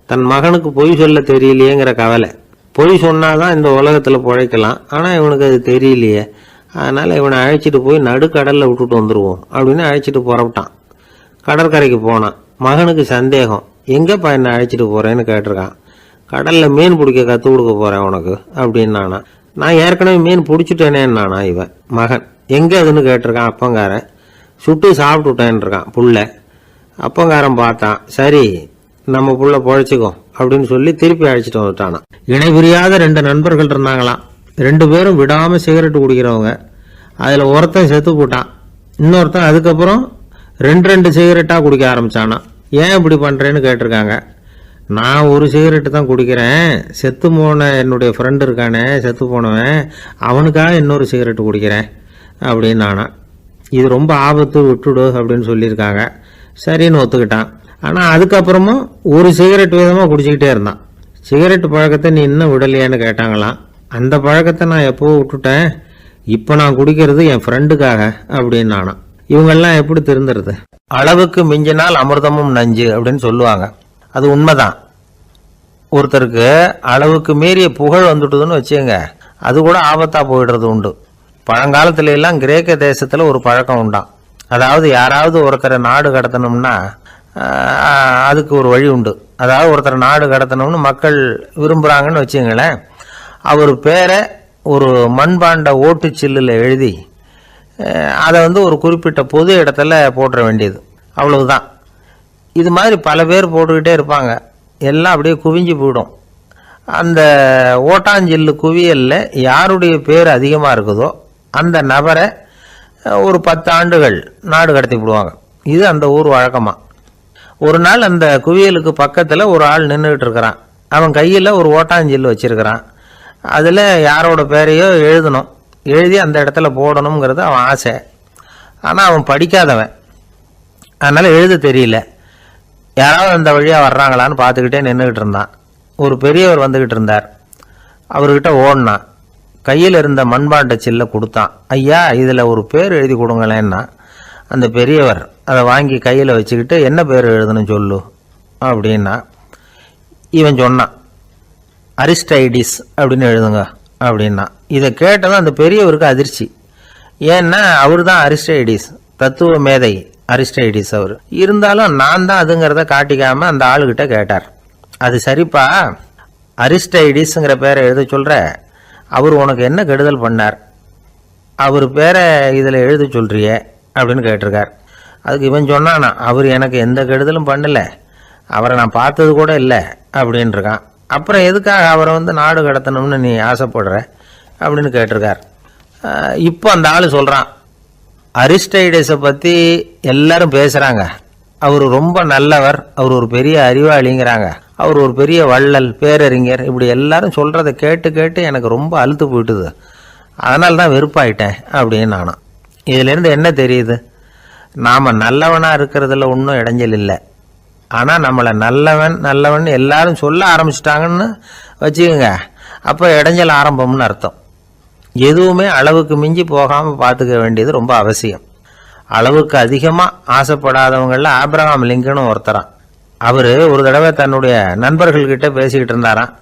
Speaker 1: தன் மகனுக்கு பொய் சொல்ல தெரியலையேங்கிற கவலை. பொய் சொன்னாதான் இந்த உலகத்தில் பிழைக்கலாம், ஆனால் இவனுக்கு அது தெரியலையே, அதனால் இவனை அழைச்சிட்டு போய் நடுக்கடலில் விட்டுட்டு வந்துடுவோம் அப்படின்னு அழைச்சிட்டு புறப்பட்டான். கடற்கரைக்கு போனான். மகனுக்கு சந்தேகம், எங்கேப்பா என்னை அழைச்சிட்டு போகிறேன்னு கேட்டிருக்கான். கடலில் மீன் பிடிக்க கற்றுக் கொடுக்க போகிறேன் உனக்கு அப்படின்னானா. நான் ஏற்கனவே மீன் பிடிச்சிட்டேனேன்னானா இவன் மகன். எங்கே அதுன்னு கேட்டிருக்கான் அப்பங்காரன். சுட்டு சாப்பிட்டுட்டேன்னு இருக்கான் புள்ள. அப்பங்காரன் பார்த்தான், சரி நம்ம புள்ள பொழைச்சிக்கோ அப்படின்னு சொல்லி திருப்பி அழைச்சிட்டு வந்துட்டானா. இணை புரியாத 2 நண்பர்கள் இருந்தாங்களாம். 2 பேரும் விடாமல் சிகரெட்டு குடிக்கிறவங்க. அதில் ஒருத்தன் செத்து போட்டான். இன்னொருத்தன் அதுக்கப்புறம் 2 சிகரெட்டாக குடிக்க ஆரம்பித்தானா. ஏன் இப்படி பண்ணுறேன்னு கேட்டிருக்காங்க. நான் ஒரு சிகரெட்டு தான் குடிக்கிறேன், செத்து போன என்னுடைய ஃப்ரெண்டு இருக்கானே செத்து போனவன், அவனுக்காக இன்னொரு சிகரெட்டு குடிக்கிறேன் அப்படின்னு நானா. இது ரொம்ப ஆபத்து, விட்டுடு அப்படின்னு சொல்லியிருக்காங்க. சரின்னு ஒத்துக்கிட்டான். ஆனால் அதுக்கப்புறமும் ஒரு சிகரெட் விதமாக குடிச்சிக்கிட்டே இருந்தான். சிகரெட்டு பழக்கத்தை நீ இன்னும் விடலையான்னு கேட்டாங்களாம். அந்த பழக்கத்தை நான் எப்போ விட்டுட்டேன், இப்போ நான் குடிக்கிறது என் ஃப்ரெண்டுக்காக அப்படின்னு நானா. இவங்கெல்லாம் எப்படி திருந்துறது? அளவுக்கு மிஞ்சினால் அமிர்தமும் நஞ்சு அப்படின்னு சொல்லுவாங்க. அது உண்மைதான். ஒருத்தருக்கு அளவுக்கு மீறிய புகழ் வந்துட்டுதுன்னு வச்சுங்க, அது கூட ஆபத்தாக போயிடுறது உண்டு. பழங்காலத்துல எல்லாம் கிரேக்க தேசத்தில் ஒரு பழக்கம் உண்டாம். அதாவது யாராவது ஒருத்தரை நாடு கடத்தணும்னா அதுக்கு ஒரு வழி உண்டு. அதாவது ஒருத்தரை நாடு கடத்தணும்னு மக்கள் விரும்புகிறாங்கன்னு வச்சுங்களேன், அவர் பேரை ஒரு மண்பாண்ட ஓட்டுச்சில்லில் எழுதி அதை ஒரு குறிப்பிட்ட பொது இடத்துல போட்டுற வேண்டியது, அவ்வளவுதான். இது மாதிரி பல பேர் போட்டுக்கிட்டே இருப்பாங்க. எல்லாம் அப்படியே குவிஞ்சு போயிடும். அந்த ஓட்டாஞ்சில்லு குவியலில் யாருடைய பேர் அதிகமாக இருக்குதோ அந்த நபரை ஒரு 10 ஆண்டுகள் நாடு கடத்தி விடுவாங்க. இது அந்த ஊர் வழக்கமாக. ஒரு நாள் அந்த குவியலுக்கு பக்கத்தில் ஒரு ஆள் நின்றுக்கிட்டு இருக்கிறான். அவன் கையில் ஒரு ஓட்டாஞ்சில்லு வச்சிருக்கிறான். அதில் யாரோட பேரையோ எழுதணும், எழுதி அந்த இடத்துல போடணுங்கிறது அவன் ஆசை. ஆனால் அவன் படிக்காதவன், அதனால் எழுத தெரியல. யாராவது அந்த வழியாக வர்றாங்களான்னு பார்த்துக்கிட்டே நின்றுக்கிட்டு இருந்தான். ஒரு பெரியவர் வந்துக்கிட்டு இருந்தார். அவர்கிட்ட ஓடினான். கையில் இருந்த மண்பாண்ட சில்லை கொடுத்தான். ஐயா, இதில் ஒரு பேர் எழுதி கொடுங்களேன்னா. அந்த பெரியவர் அதை வாங்கி கையில் வச்சுக்கிட்டு, என்ன பேர் எழுதணும் சொல்லு அப்படின்னா. இவன் சொன்னான், அரிஸ்டைடிஸ் அப்படின்னு எழுதுங்க அப்படின்னா. இதை கேட்டதும் அந்த பெரியவருக்கு அதிர்ச்சி. ஏன்னா அவர் தான் அரிஸ்டைடிஸ், தத்துவ மேதை அரிஸ்டைடிஸ் அவர். இருந்தாலும் நான் தான் அதுங்கிறத காட்டிக்காம அந்த ஆளுகிட்ட கேட்டார். அது சரிப்பா, அரிஸ்டைடிஸ்ங்கிற பேரை எழுத சொல்கிற, அவர் உனக்கு என்ன கெடுதல் பண்ணார், அவர் பேரை இதில் எழுத சொல்கிறியே அப்படின்னு கேட்டிருக்கார். அதுக்கு இவன் சொன்னானா, அவர் எனக்கு எந்த கெடுதலும் பண்ணலை, அவரை நான் பார்த்தது கூட இல்லை அப்படின்ட்டுருக்கான். அப்புறம் எதுக்காக அவரை நாடு கடத்தணும்னு நீ ஆசைப்படுற அப்படின்னு கேட்டிருக்கார். இப்போ அந்த ஆள் சொல்கிறான், அரிஸ்டைடஸை பற்றி எல்லாரும் பேசுகிறாங்க, அவர் ரொம்ப நல்லவர், அவர் ஒரு பெரிய அறிவாளிங்கிறாங்க, அவர் ஒரு பெரிய வள்ளல், பேரறிஞர், இப்படி எல்லாரும் சொல்கிறத கேட்டு கேட்டு எனக்கு ரொம்ப அழுத்து போயிட்டுது, அதனால தான் வெறுப்பாயிட்டேன் அப்படின்னு நானும். இதிலேருந்து என்ன தெரியுது? நாம் நல்லவனாக இருக்கிறதுல ஒன்றும் இடைஞ்சல் இல்லை. ஆனால் நம்மளை நல்லவன் நல்லவன் எல்லாரும் சொல்ல ஆரம்பிச்சிட்டாங்கன்னு வச்சுக்கோங்க, அப்போ இடைஞ்சல் ஆரம்பம்னு அர்த்தம். எதுவுமே அளவுக்கு மிஞ்சி போகாமல் பார்த்துக்க வேண்டியது ரொம்ப அவசியம். அளவுக்கு அதிகமாக ஆசைப்படாதவங்களில் ஆப்ரஹாம் லிங்கனும் ஒருத்தரான். அவர் ஒரு தடவை தன்னுடைய நண்பர்கள்கிட்ட பேசிக்கிட்டு இருந்தாராம்.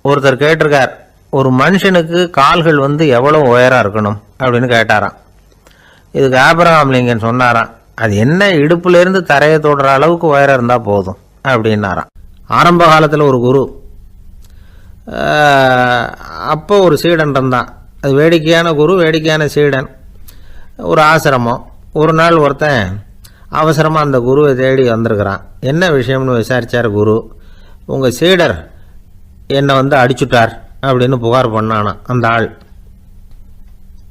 Speaker 1: ஒருத்தர் கேட்டிருக்கார், ஒரு மனுஷனுக்கு கால்கள் எவ்வளோ உயரம் இருக்கணும் அப்படின்னு கேட்டாராம். இதுக்கு ஆப்ரஹாம் லிங்கன் சொன்னாராம், அது என்ன, இடுப்புலேருந்து தரையை தொடுற அளவுக்கு உயரம் இருந்தால் போதும் அப்படின்னாராம். ஆரம்ப காலத்தில் ஒரு குரு, அப்போ ஒரு சீடன் இருந்தான். அது வேடிக்கையான குரு, வேடிக்கையான சீடன். ஒரு ஆசிரமம். ஒரு நாள் ஒருத்தன் அவசரமாக அந்த குருவை தேடி வந்திருக்கிறான். என்ன விஷயம்னு விசாரித்தார் குரு. உங்கள் சீடர் என்னை அடிச்சுட்டார் அப்படின்னு புகார் பண்ணானா அந்த ஆள்.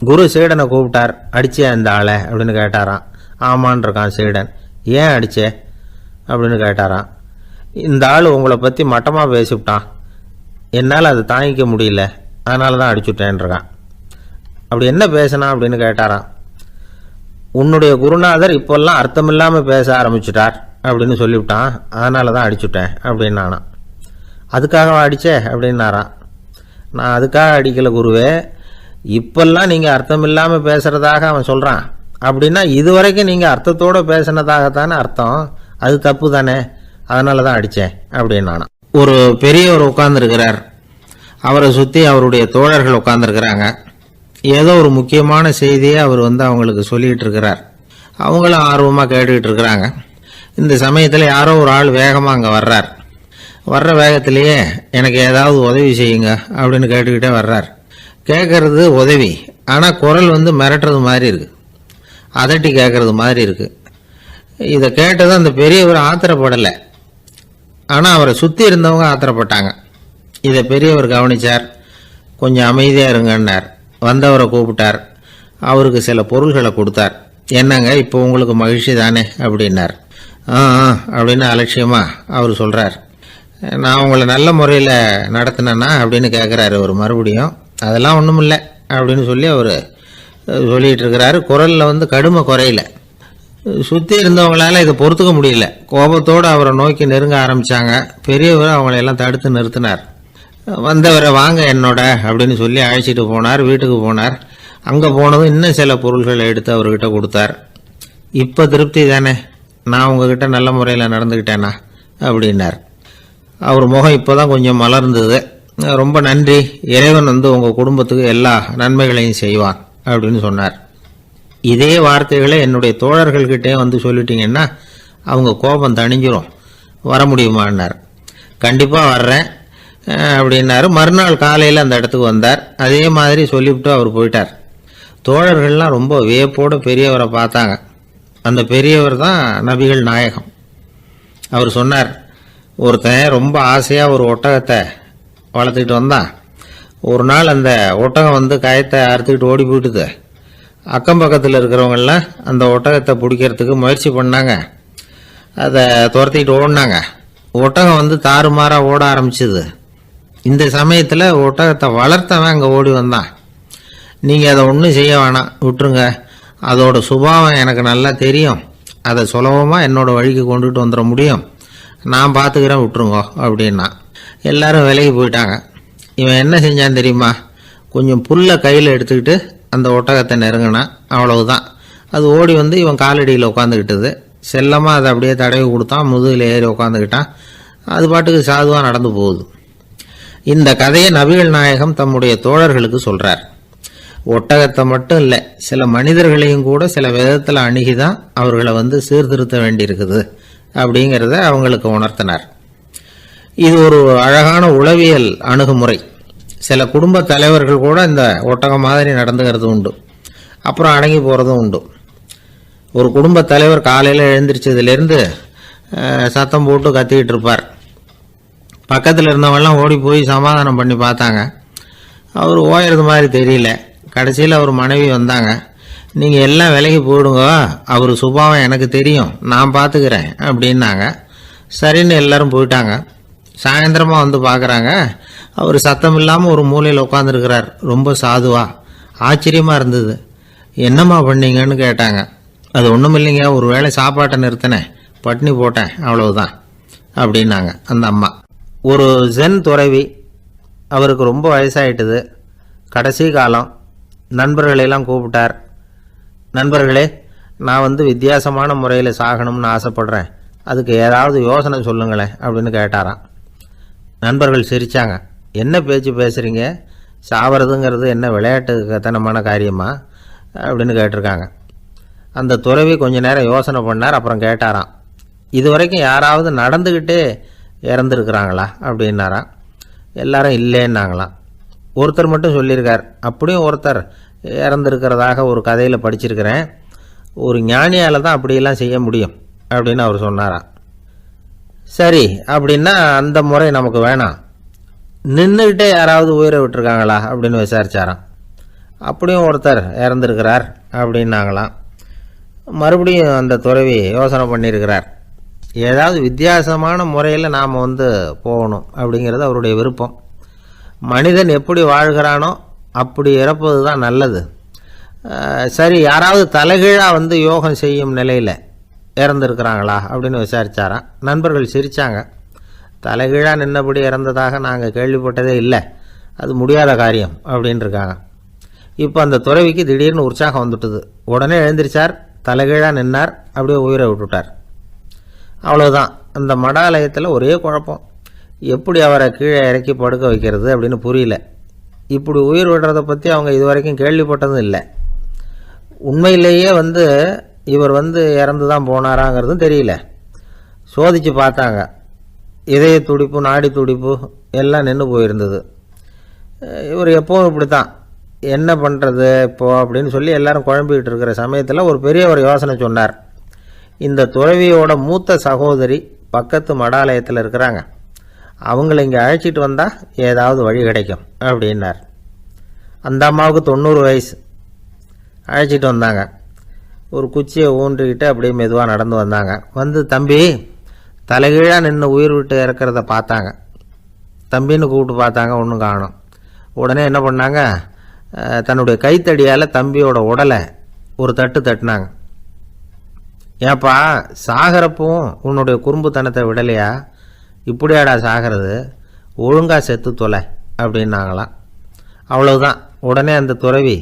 Speaker 1: குரு சீடனை கூப்பிட்டார். அடிச்சே அந்த ஆளை அப்படின்னு கேட்டாராம். ஆமான் இருக்கான் சீடன். ஏன் அடிச்சே அப்படின்னு கேட்டாராம். இந்த ஆள் உங்களை பற்றி மட்டமாக பேசிவிட்டான், என்னால் அதை தாங்கிக்க முடியல, அதனால தான் அடிச்சுட்டேன்றான். அப்படி என்ன பேசினா அப்படின்னு கேட்டாராம். உன்னுடைய குருநாதர் இப்போல்லாம் அர்த்தமில்லாமல் பேச ஆரம்பிச்சுட்டார் அப்படின்னு சொல்லிவிட்டான், அதனால தான் அடிச்சுட்டேன் அப்படின்னு நானாம். அதுக்காக அடித்தே அப்படின்னாராம். நான் அதுக்காக அடிக்கலை குருவே, இப்பெல்லாம் நீங்கள் அர்த்தமில்லாமல் பேசுகிறதாக அவன் சொல்கிறான், அப்படின்னா இதுவரைக்கும் நீங்கள் அர்த்தத்தோடு பேசினதாகத்தானே அர்த்தம், அது தப்பு தானே, அதனால தான் அடித்தேன் அப்படின்னு நானாம். ஒரு பெரியவர் உட்கார்ந்துருக்கிறார், அவரை சுற்றி அவருடைய தோழர்கள் உட்கார்ந்துருக்கிறாங்க. ஏதோ ஒரு முக்கியமான செய்தியை அவர் அவங்களுக்கு சொல்லிகிட்டு இருக்கிறார். அவங்களும் ஆர்வமாக கேட்டுக்கிட்டு இருக்கிறாங்க. இந்த சமயத்தில் யாரோ ஒரு ஆள் வேகமாக அங்கே வர்றார். வர்ற வேகத்திலேயே எனக்கு ஏதாவது உதவி செய்யுங்க அப்படின்னு கேட்டுக்கிட்டே வர்றார். கேட்கறது உதவி, ஆனால் குரல் மிரட்டுறது மாதிரி இருக்குது, அதட்டி கேட்கறது மாதிரி இருக்குது. இதை கேட்டது அந்த பெரியவர் ஆத்திரப்படலை, ஆனால் அவரை சுற்றி இருந்தவங்க ஆத்திரப்பட்டாங்க. இதை பெரியவர் கவனித்தார். கொஞ்சம் அமைதியாக இருங்கன்னார். வந்தவரை கூப்பிட்டார், அவருக்கு சில பொருள்களை கொடுத்தார். என்னங்க இப்போ உங்களுக்கு மகிழ்ச்சி தானே அப்படின்னார். அப்படின்னு அலட்சியமாக அவர் சொல்கிறார். நான் உங்களை நல்ல முறையில் நடத்தினேன்னா அப்படின்னு கேட்குறாரு அவர் மறுபடியும். அதெல்லாம் ஒன்றும் இல்லை அப்படின்னு சொல்லி அவர் சொல்லிகிட்டு இருக்கிறாரு. குரலில் கடுமை குறையில. சுற்றி இருந்தவங்களால இதை பொறுத்துக்க முடியல. கோபத்தோடு அவரை நோக்கி நெருங்க ஆரம்பித்தாங்க. பெரியவர் அவங்களையெல்லாம் தடுத்து நிறுத்தினார். வந்தவரை வாங்க என்னோட அப்படின்னு சொல்லி அழைச்சிட்டு போனார். வீட்டுக்கு போனார். அங்கே போனதும் இன்னும் சில பொருள்களை எடுத்து அவர்கிட்ட கொடுத்தார். இப்போ திருப்தி தானே, நான் உங்ககிட்ட நல்ல முறையில் நடந்துக்கிட்டேனா அப்படின்னார். அவர் முகம் இப்போ தான் கொஞ்சம் மலர்ந்தது. ரொம்ப நன்றி, இறைவன் உங்கள் குடும்பத்துக்கு எல்லா நன்மைகளையும் செய்வான் அப்படின்னு சொன்னார். இதே வார்த்தைகளை என்னுடைய தோழர்கள்கிட்டே சொல்லிட்டீங்கன்னா அவங்க கோபம் தணிஞ்சிரும், வர முடியுமான்னார். கண்டிப்பாக வர்றேன் அப்படின்னாரு. மறுநாள் காலையில் அந்த இடத்துக்கு வந்தார். அதே மாதிரி சொல்லிவிட்டு அவர் போயிட்டார். தோழர்கள்லாம் ரொம்ப வியப்போடு பெரியவரை பார்த்தாங்க. அந்த பெரியவர் தான் நபிகள் நாயகம். அவர் சொன்னார், ஒருத்தன் ரொம்ப ஆசையாக ஒரு ஒட்டகத்தை வளர்த்துக்கிட்டு வந்தான். ஒரு நாள் அந்த ஒட்டகம் கயத்தை அறுத்துக்கிட்டு ஓடி போயிட்டுது. அக்கம் பக்கத்தில் இருக்கிறவங்கெல்லாம் அந்த ஒட்டகத்தை பிடிக்கிறதுக்கு முயற்சி பண்ணாங்க. அதை துரத்திக்கிட்டு ஓடினாங்க. ஒட்டகம் தாறுமாறாக ஓட ஆரம்பிச்சிது. இந்த சமயத்தில் ஒட்டகத்தை வளர்த்தவன் அங்கே ஓடி வந்தான். நீங்கள் அதை ஒன்றும் செய்ய வேணாம், விட்டுருங்க, அதோட சுபாவம் எனக்கு நல்லா தெரியும், அதை சுலபமாக என்னோட வழிக்கு கொண்டுட்டு வந்துட முடியும், நான் பார்த்துக்கிறேன், விட்டுருங்கோ அப்படின்னா. எல்லாரும் விலகி போயிட்டாங்க. இவன் என்ன செஞ்சான் தெரியுமா? கொஞ்சம் புல்லை கையில் எடுத்துக்கிட்டு அந்த ஒட்டகத்தை நெருங்கினான். அவ்வளவுதான். அது ஓடி இவன் காலடியில் உட்காந்துக்கிட்டது. செல்லமாக அதை அப்படியே தடவி கொடுத்தான். முதுகில் ஏறி உட்காந்துக்கிட்டான். அது பாட்டுக்கு சாதுவாக நடந்து போகுது. இந்த கதையை நபிகள் நாயகம் தம்முடைய தோழர்களுக்கு சொல்கிறார். ஒட்டகத்தை மட்டும் இல்லை, சில மனிதர்களையும் கூட சில விதத்தில் அணுகி தான் அவர்களை சீர்திருத்த வேண்டியிருக்குது அப்படிங்கிறத அவங்களுக்கு உணர்த்தினார். இது ஒரு அழகான உளவியல் அணுகுமுறை. சில குடும்ப தலைவர்கள் கூட இந்த ஒட்டகம் மாதிரி நடந்துக்கிறது உண்டு, அப்புறம் அடங்கி போகிறதும் உண்டு. ஒரு குடும்ப தலைவர் காலையில் எழுந்திரிச்சதுலேருந்து சத்தம் போட்டு கத்திக்கிட்டு இருப்பார். பக்கத்தில் இருந்தவங்கெல்லாம் ஓடி போய் சமாதானம் பண்ணி பார்த்தாங்க. அவர் ஓயறது மாதிரி தெரியல. கடைசியில் அவர் மனைவி வந்தாங்க. நீங்கள் எல்லாம் விலகி போயிடுங்க, அவர் சுபாவம் எனக்கு தெரியும், நான் பார்த்துக்கிறேன் அப்படின்னாங்க. சரின்னு எல்லாரும் போயிட்டாங்க. சாயந்தரமாக பார்க்குறாங்க, அவர் சத்தம் இல்லாமல் ஒரு மூலையில் உட்காந்துருக்கிறார். ரொம்ப சாதுவா. ஆச்சரியமாக இருந்தது. என்னம்மா பண்ணீங்கன்னு கேட்டாங்க. அது ஒன்றும் இல்லைங்க, ஒரு வேளை சாப்பாட்டை நிறுத்தினேன், பட்னி போட்டேன், அவ்வளவுதான் அப்படின்னாங்க அந்த அம்மா. ஒரு ஜென் துறவி, அவருக்கு ரொம்ப வயசாயிட்டுது, கடைசி காலம். நண்பர்களெல்லாம் கூப்பிட்டார். நண்பர்களே, நான் வித்தியாசமான முறையில் சாகணும்னு ஆசைப்படுறேன், அதுக்கு ஏதாவது யோசனை சொல்லுங்களேன் அப்படின்னு கேட்டாராம். நண்பர்கள் சிரித்தாங்க. என்ன பேச்சு பேசுகிறீங்க, சாவறதுங்கிறது என்ன விளையாட்டுத்தனமான காரியமா அப்படின்னு கேட்டிருக்காங்க. அந்த துறவி கொஞ்ச நேரம் யோசனை பண்ணார். அப்புறம் கேட்டாராம், இது வரைக்கும் யாராவது நடந்துக்கிட்டே இறந்துருக்குறாங்களா அப்படின்னாராம். எல்லாரும் இல்லைன்னாங்களாம். ஒருத்தர் மட்டும் சொல்லியிருக்கார், அப்படியும் ஒருத்தர் இறந்துருக்கிறதாக ஒரு கதையில் படிச்சிருக்கிறேன், ஒரு ஞானியால் தான் அப்படியெல்லாம் செய்ய முடியும் அப்படின்னு அவர் சொன்னாராம். சரி, அப்படின்னா அந்த முறை நமக்கு வேணாம், நின்றுக்கிட்டே யாராவது உயிரை விட்டுருக்காங்களா அப்படின்னு விசாரிச்சாராம். அப்படியும் ஒருத்தர் இறந்துருக்கிறார் அப்படின்னாங்களாம். மறுபடியும் அந்த துறவி யோசனை பண்ணியிருக்கிறார், ஏதாவது வித்தியாசமான முறையில் நாம் போகணும் அப்படிங்கிறது அவருடைய விருப்பம். மனிதன் எப்படி வாழ்கிறானோ அப்படி இறப்பது தான் நல்லது. சரி, யாராவது தலைகீழாக யோகம் செய்யும் நிலையில் இறந்துருக்கிறாங்களா அப்படின்னு விசாரித்தாராம். நண்பர்கள் சிரித்தாங்க. தலைகீழாக நின்னபடி இறந்ததாக நாங்கள் கேள்விப்பட்டதே இல்லை, அது முடியாத காரியம் அப்படின்ட்டுருக்காங்க. இப்போ அந்த துறவிக்கு திடீர்னு உற்சாகம் வந்துட்டுது. உடனே எழுந்திரிச்சார், தலைகீழாக நின்னார், அப்படியே உயிரை விட்டுட்டார். அவ்வளோதான். அந்த மடாலயத்தில் ஒரே குழப்பம். எப்படி அவரை கீழே இறக்கி படுக்க வைக்கிறது அப்படின்னு புரியல. இப்படி உயிர் விடுறதை பற்றி அவங்க இது வரைக்கும் கேள்விப்பட்டதும் இல்லை. உண்மையிலேயே இவர் இறந்து தான் போனாராங்கிறதும் தெரியல. சோதித்து பார்த்தாங்க. இதய துடிப்பு, நாடி துடிப்பு எல்லாம் நின்று போயிருந்தது. இவர் எப்போவும் இப்படி தான், என்ன பண்ணுறது இப்போது அப்படின்னு சொல்லி எல்லாரும் குழம்பிக்கிட்டு இருக்கிற சமயத்தில் ஒரு பெரியவர் யோசனை சொன்னார். இந்த துறவியோட மூத்த சகோதரி பக்கத்து மடாலயத்தில் இருக்கிறாங்க, அவங்கள இங்கே அழைச்சிட்டு வந்தால் ஏதாவது வழி கிடைக்கும் அப்படின்னார். அந்த அம்மாவுக்கு 90 வயசு. அழைச்சிட்டு வந்தாங்க. ஒரு குச்சியை ஊன்றிக்கிட்டு அப்படியே மெதுவாக நடந்து வந்தாங்க. தம்பி தலைகீழாக நின்று உயிர் விட்டு இறக்கிறத பார்த்தாங்க. தம்பின்னு கூப்பிட்டு பார்த்தாங்க, ஒன்றும் காணும். உடனே என்ன பண்ணாங்க, தன்னுடைய கைத்தடியால் தம்பியோட உடலை ஒரு தட்டு தட்டினாங்க. ஏப்பா, சாகிறப்பவும் உன்னுடைய குறும்புத்தனத்தை விடலையா? இப்படியாடா சாகிறது, ஒழுங்காக செத்து தொலை அப்படின்னாங்களாம். அவ்வளவுதான். உடனே அந்த துறவி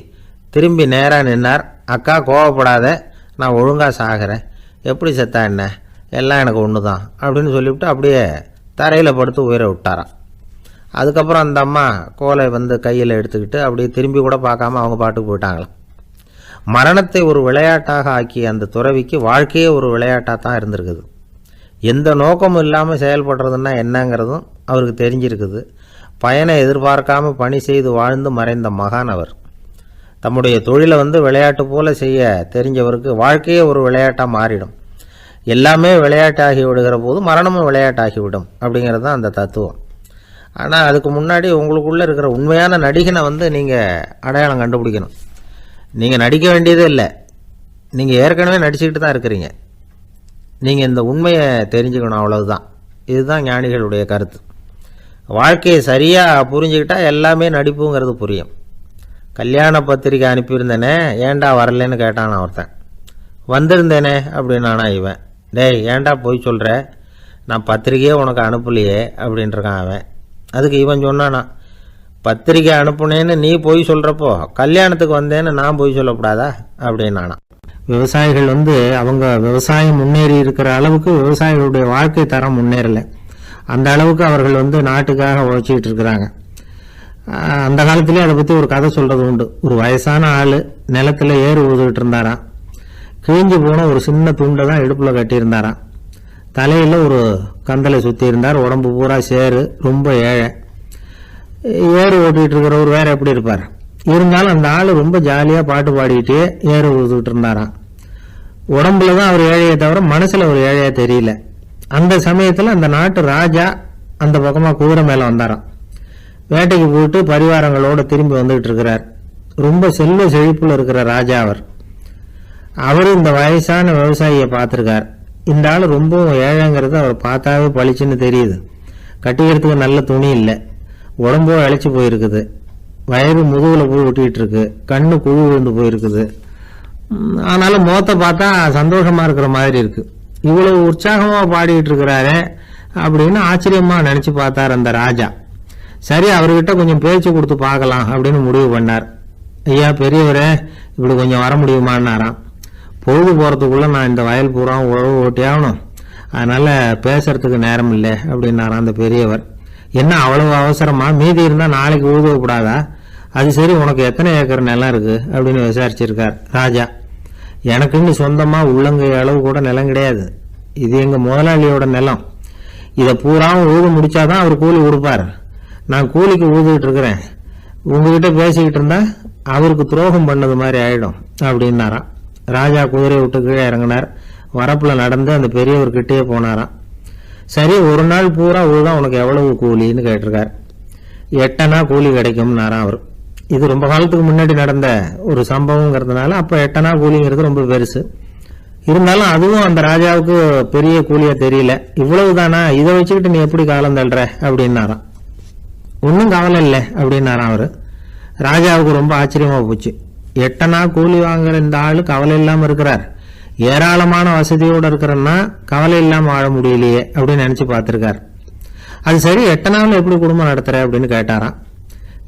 Speaker 1: திரும்பி நேராக நின்னார். அக்கா, கோவப்படாத, நான் ஒழுங்காக சாகிறேன், எப்படி செத்தா என்ன, எல்லாம் எனக்கு ஒன்று தான் அப்படின்னு சொல்லிவிட்டு அப்படியே தரையில் படுத்து உயிரை விட்டாராம். அதுக்கப்புறம் அந்த அம்மா கோலை கையில் எடுத்துக்கிட்டு அப்படியே திரும்பி கூட பார்க்காம அவங்க பாட்டுக்கு போயிட்டாங்களாம். மரணத்தை ஒரு விளையாட்டாக ஆக்கிய அந்த துறவிக்கு வாழ்க்கையே ஒரு விளையாட்டாக தான் இருந்திருக்குது. எந்த நோக்கமும் இல்லாமல் செயல்படுறதுன்னா என்னங்கிறதும் அவருக்கு தெரிஞ்சிருக்குது. பயனை எதிர்பார்க்காம பணி செய்து வாழ்ந்து மறைந்த மகான் அவர். தம்முடைய தொழிலை விளையாட்டு போல செய்ய தெரிஞ்சவருக்கு வாழ்க்கையே ஒரு விளையாட்டாக மாறிடும். எல்லாமே விளையாட்டாகி விடுகிற போது மரணமும் விளையாட்டாகிவிடும் அப்படிங்கிறது தான் அந்த தத்துவம். ஆனால் அதுக்கு முன்னாடி உங்களுக்குள்ளே இருக்கிற உண்மையான நடிகனை நீங்கள் அடையாளம் கண்டுபிடிக்கணும். நீங்கள் நடிக்க வேண்டியதே இல்லை, நீங்கள் ஏற்கனவே நடிச்சுக்கிட்டு தான் இருக்கிறீங்க. நீங்கள் இந்த உண்மையை தெரிஞ்சுக்கணும், அவ்வளவுதான். இதுதான் ஞானிகளுடைய கருத்து. வாழ்க்கையை சரியாக புரிஞ்சுக்கிட்டால் எல்லாமே நடிப்புங்கிறது புரியும். கல்யாண பத்திரிக்கை அனுப்பியிருந்தேனே, ஏன்டா வரலன்னு கேட்டான் ஒருத்தன். வந்திருந்தேனே அப்படின்னானா இவன். டேய், ஏன்டா போய் சொல்கிற, நான் பத்திரிக்கையே உனக்கு அனுப்பலையே அப்படின்ட்டுருக்கான் அவன். அதுக்கு இவன் சொன்னானா, பத்திரிக்கை அனுப்புனேன்னு நீ போய் சொல்கிறப்போ கல்யாணத்துக்கு வந்தேன்னு நான் போய் சொல்லக்கூடாதா அப்படின்னானா. விவசாயிகள் அவங்க விவசாயம் முன்னேறி இருக்கிற அளவுக்கு விவசாயிகளுடைய வாழ்க்கை தரம் முன்னேறலை. அந்த அளவுக்கு அவர்கள் நாட்டுக்காக உழைச்சிக்கிட்டு இருக்கிறாங்க. அந்த காலத்திலே அதை பற்றி ஒரு கதை சொல்கிறது உண்டு. ஒரு வயசான ஆள் நிலத்தில் ஏறு உழுதுகிட்டு இருந்தாராம். கிழிஞ்சு போன ஒரு சின்ன துண்டை தான் இடுப்பில் கட்டியிருந்தாராம். தலையில் ஒரு கந்தலை சுற்றி இருந்தார். உடம்பு பூரா சேரு, ரொம்ப ஏழை. ஏறு ஓட்டிகிட்டு இருக்கிறவர் வேறு எப்படி இருப்பார்? இருந்தாலும் அந்த ஆள் ரொம்ப ஜாலியாக பாட்டு பாடிக்கிட்டே ஏறு உழுதுகிட்டு இருந்தாராம். உடம்புல தான் அவர் ஏழையை தவிர மனசில் ஒரு ஏழையாக தெரியல. அந்த சமயத்தில் அந்த நாட்டு ராஜா அந்த பக்கமாக குதிரை மேலே வந்தாராம். வேட்டைக்கு போயிட்டு பரிவாரங்களோடு திரும்பி வந்துகிட்டு இருக்கிறார். ரொம்ப செல்வ செழிப்பில் இருக்கிற ராஜா அவர். இந்த வயசான விவசாயியை பார்த்துருக்கார். இந்த ஆள் ரொம்பவும் ஏழைங்கிறது அவர் பார்த்தாவே பளிச்சுன்னு தெரியுது. கட்டிக்கிறதுக்கு நல்ல துணி இல்லை, உடம்போ இழைச்சி போயிருக்குது, வயது முதுகில் போய் ஒட்டிகிட்டு இருக்கு, கண்ணு குழு விழுந்து போயிருக்குது. ஆனாலும் முகத்தை பார்த்தா சந்தோஷமாக இருக்கிற மாதிரி இருக்கு. இவ்வளவு உற்சாகமாக பாடிக்கிட்டு இருக்கிறாரே அப்படின்னு ஆச்சரியமாக நினச்சி பார்த்தார் அந்த ராஜா. சரி, அவர்கிட்ட கொஞ்சம் பேச்சு கொடுத்து பார்க்கலாம் அப்படின்னு முடிவு பண்ணார். ஐயா பெரியவரே, இப்படி கொஞ்சம் வர முடியுமான்னாராம். பொழுது போகிறதுக்குள்ளே நான் இந்த வயல் பூரா உழவு ஓட்டியாகணும், அதனால் பேசுறதுக்கு நேரம் இல்லை அப்படின்னாராம் அந்த பெரியவர். என்ன அவ்வளவு அவசரமா? மீதி இருந்தால் நாளைக்கு உழுதக்கூடாதா? அது சரி, உனக்கு எத்தனை ஏக்கர் நிலம் இருக்குது அப்படின்னு விசாரிச்சிருக்கார் ராஜா. எனக்குன்னு சொந்தமாக உள்ளங்கை அளவு கூட நிலம் கிடையாது. இது எங்கள் முதலாளியோட நிலம். இதை பூராவும் உழுது முடிச்சாதான் அவர் கூலி கொடுப்பார். நான் கூலிக்கு ஊதுகிட்டு இருக்கிறேன். உங்ககிட்ட பேசிக்கிட்டு இருந்தா அவருக்கு துரோகம் பண்ணது மாதிரி ஆயிடும் அப்படின்னாராம். ராஜா குதிரையை விட்டு கீழே இறங்கினார். வரப்பில் நடந்து அந்த பெரியவர்கிட்டயே போனாராம். சரி, ஒரு நாள் பூரா உழுதான் உனக்கு எவ்வளவு கூலின்னு கேட்டிருக்கார். 8 அணா கூலி கிடைக்கும்னாராம் அவர். இது ரொம்ப காலத்துக்கு முன்னாடி நடந்த ஒரு சம்பவங்கிறதுனால அப்போ 8 அணா கூலிங்கிறது ரொம்ப பெருசு. இருந்தாலும் அதுவும் அந்த ராஜாவுக்கு பெரிய கூலியா தெரியல. இவ்வளவு தானா, இதை வச்சுக்கிட்டு நீ எப்படி காலம் தள்ளுற அப்படின்னாராம். ஒன்றும் கவலை இல்லை அப்படின்னாராம் அவரு. ராஜாவுக்கு ரொம்ப ஆச்சரியமா போச்சு. 8 அணா கூலி வாங்குற இந்த ஆளு கவலை இல்லாம இருக்கிறார், ஏராளமான வசதியோடு இருக்கிறன்னா கவலை இல்லாம வாழ முடியலையே அப்படின்னு நினைச்சு பார்த்திருக்கார். அது சரி, 8 அணாவில் எப்படி குடும்பம் நடத்துற அப்படின்னு கேட்டாராம்.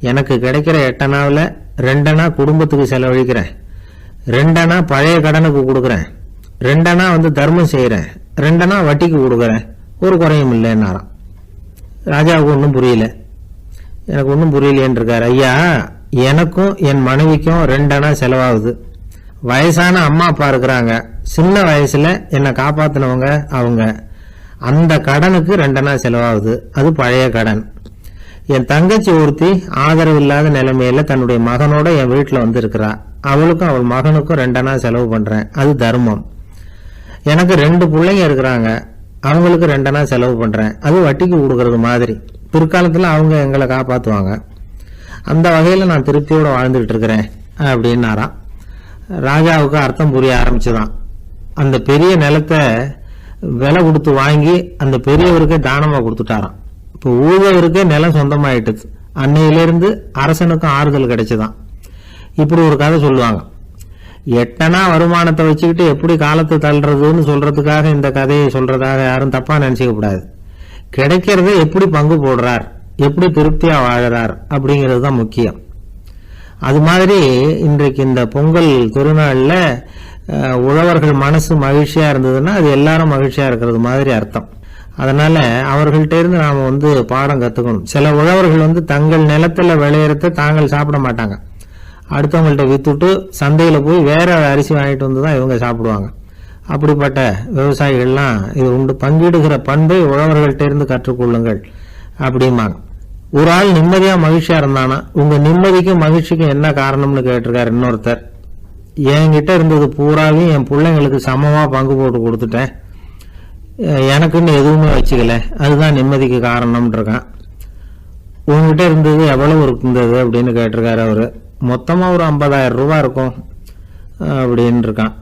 Speaker 1: எனக்கு கிடைக்கிற 8 அணாவில் 2 அணா குடும்பத்துக்கு செலவழிக்கிறேன், 2 அணா பழைய கடனுக்கு கொடுக்குறேன், 2 அணா தர்மம் செய்யறேன், 2 அணா வட்டிக்கு கொடுக்குறேன், ஒரு குறையும் இல்லைன்னாராம். ராஜாவுக்கு ஒன்றும் புரியல. எனக்கு ஒன்றும் புரியலையேன்னு இருக்காரு. ஐயா, எனக்கும் என் மனைவிக்கும் 2 அணா செலவாகுது. வயசான அம்மா அப்பா இருக்கிறாங்க, சின்ன வயசுல என்னை காப்பாத்தினவங்க அவங்க. அந்த கடனுக்கு 2 அணா செலவாகுது, அது பழைய கடன். என் தங்கச்சி ஒருத்தி ஆதரவு இல்லாத நிலைமையில தன்னுடைய மகனோட என் வீட்டில் இருக்கிறா, அவளுக்கும் அவள் மகனுக்கும் 2 அணா செலவு பண்றேன், அது தர்மம். எனக்கு 2 பிள்ளைங்க இருக்கிறாங்க, அவங்களுக்கு 2 அணா செலவு பண்றேன், அது வட்டிக்கு கொடுக்கறது மாதிரி. பிற்காலத்தில் அவங்க எங்களை காப்பாற்றுவாங்க. அந்த வகையில் நான் திருப்தியோடு வாழ்ந்துகிட்டு இருக்கிறேன் அப்படின்னாராம். ராஜாவுக்கு அர்த்தம் புரிய ஆரம்பிச்சுதான். அந்த பெரிய நிலத்தை விலை கொடுத்து வாங்கி அந்த பெரியவருக்கே தானமாக கொடுத்துட்டாராம். இப்போ ஊழவருக்கே நிலம் சொந்தமாயிட்டுது. அன்னையிலிருந்து அரசனுக்கும் ஆறுதல் கிடைச்சுதான். இப்படி ஒரு கதை சொல்லுவாங்க. 8 அணா வருமானத்தை வச்சுக்கிட்டு எப்படி காலத்தை தள்ளுறதுன்னு சொல்றதுக்காக இந்த கதையை சொல்றதாக யாரும் தப்பா நினைச்சுக்க கூடாது. கிடைக்கிறத எப்படி பங்கு போடுறார், எப்படி திருப்தியா வாழறார் அப்படிங்கிறது தான் முக்கியம். அது மாதிரி இன்றைக்கு இந்த பொங்கல் திருநாள்ல உழவர்கள் மனசு மகிழ்ச்சியா இருந்ததுன்னா அது எல்லாரும் மகிழ்ச்சியா இருக்கிறது மாதிரி அர்த்தம். அதனால அவர்கள்ட்ட இருந்து நாம பாடம் கத்துக்கணும். சில உழவர்கள் தங்கள் நிலத்துல விளையறத தாங்கள் சாப்பிட மாட்டாங்க, அடுத்தவங்கள்ட்ட வித்துட்டு சந்தையில போய் வேற அரிசி வாங்கிட்டு வந்துதான் இவங்க சாப்பிடுவாங்க. அப்படிப்பட்ட விவசாயிகள்லாம் இது உண்டு. பங்கிடுகிற பண்பை உழவர்கள்ட்ட இருந்து கற்றுக்கொள்ளுங்கள் அப்படிம்பாங்க. ஒரு ஆள் நிம்மதியா மகிழ்ச்சியா இருந்தானா, உங்க நிம்மதிக்கும் மகிழ்ச்சிக்கும் என்ன காரணம்னு கேட்டிருக்காரு இன்னொருத்தர். என்கிட்ட இருந்தது பூராவையும் என் பிள்ளைங்களுக்கு சமமா பங்கு போட்டு கொடுத்துட்டேன், எனக்குன்னு எதுவுமே வச்சுக்கல, அதுதான் நிம்மதிக்கு காரணம்னு இருக்கான். உங்ககிட்ட இருந்தது எவ்வளவு இருந்தது அப்படின்னு கேட்டிருக்காரு அவரு. மொத்தமா ஒரு 50,000 ரூபாய் இருக்கும் அப்படின்னு இருக்கான்.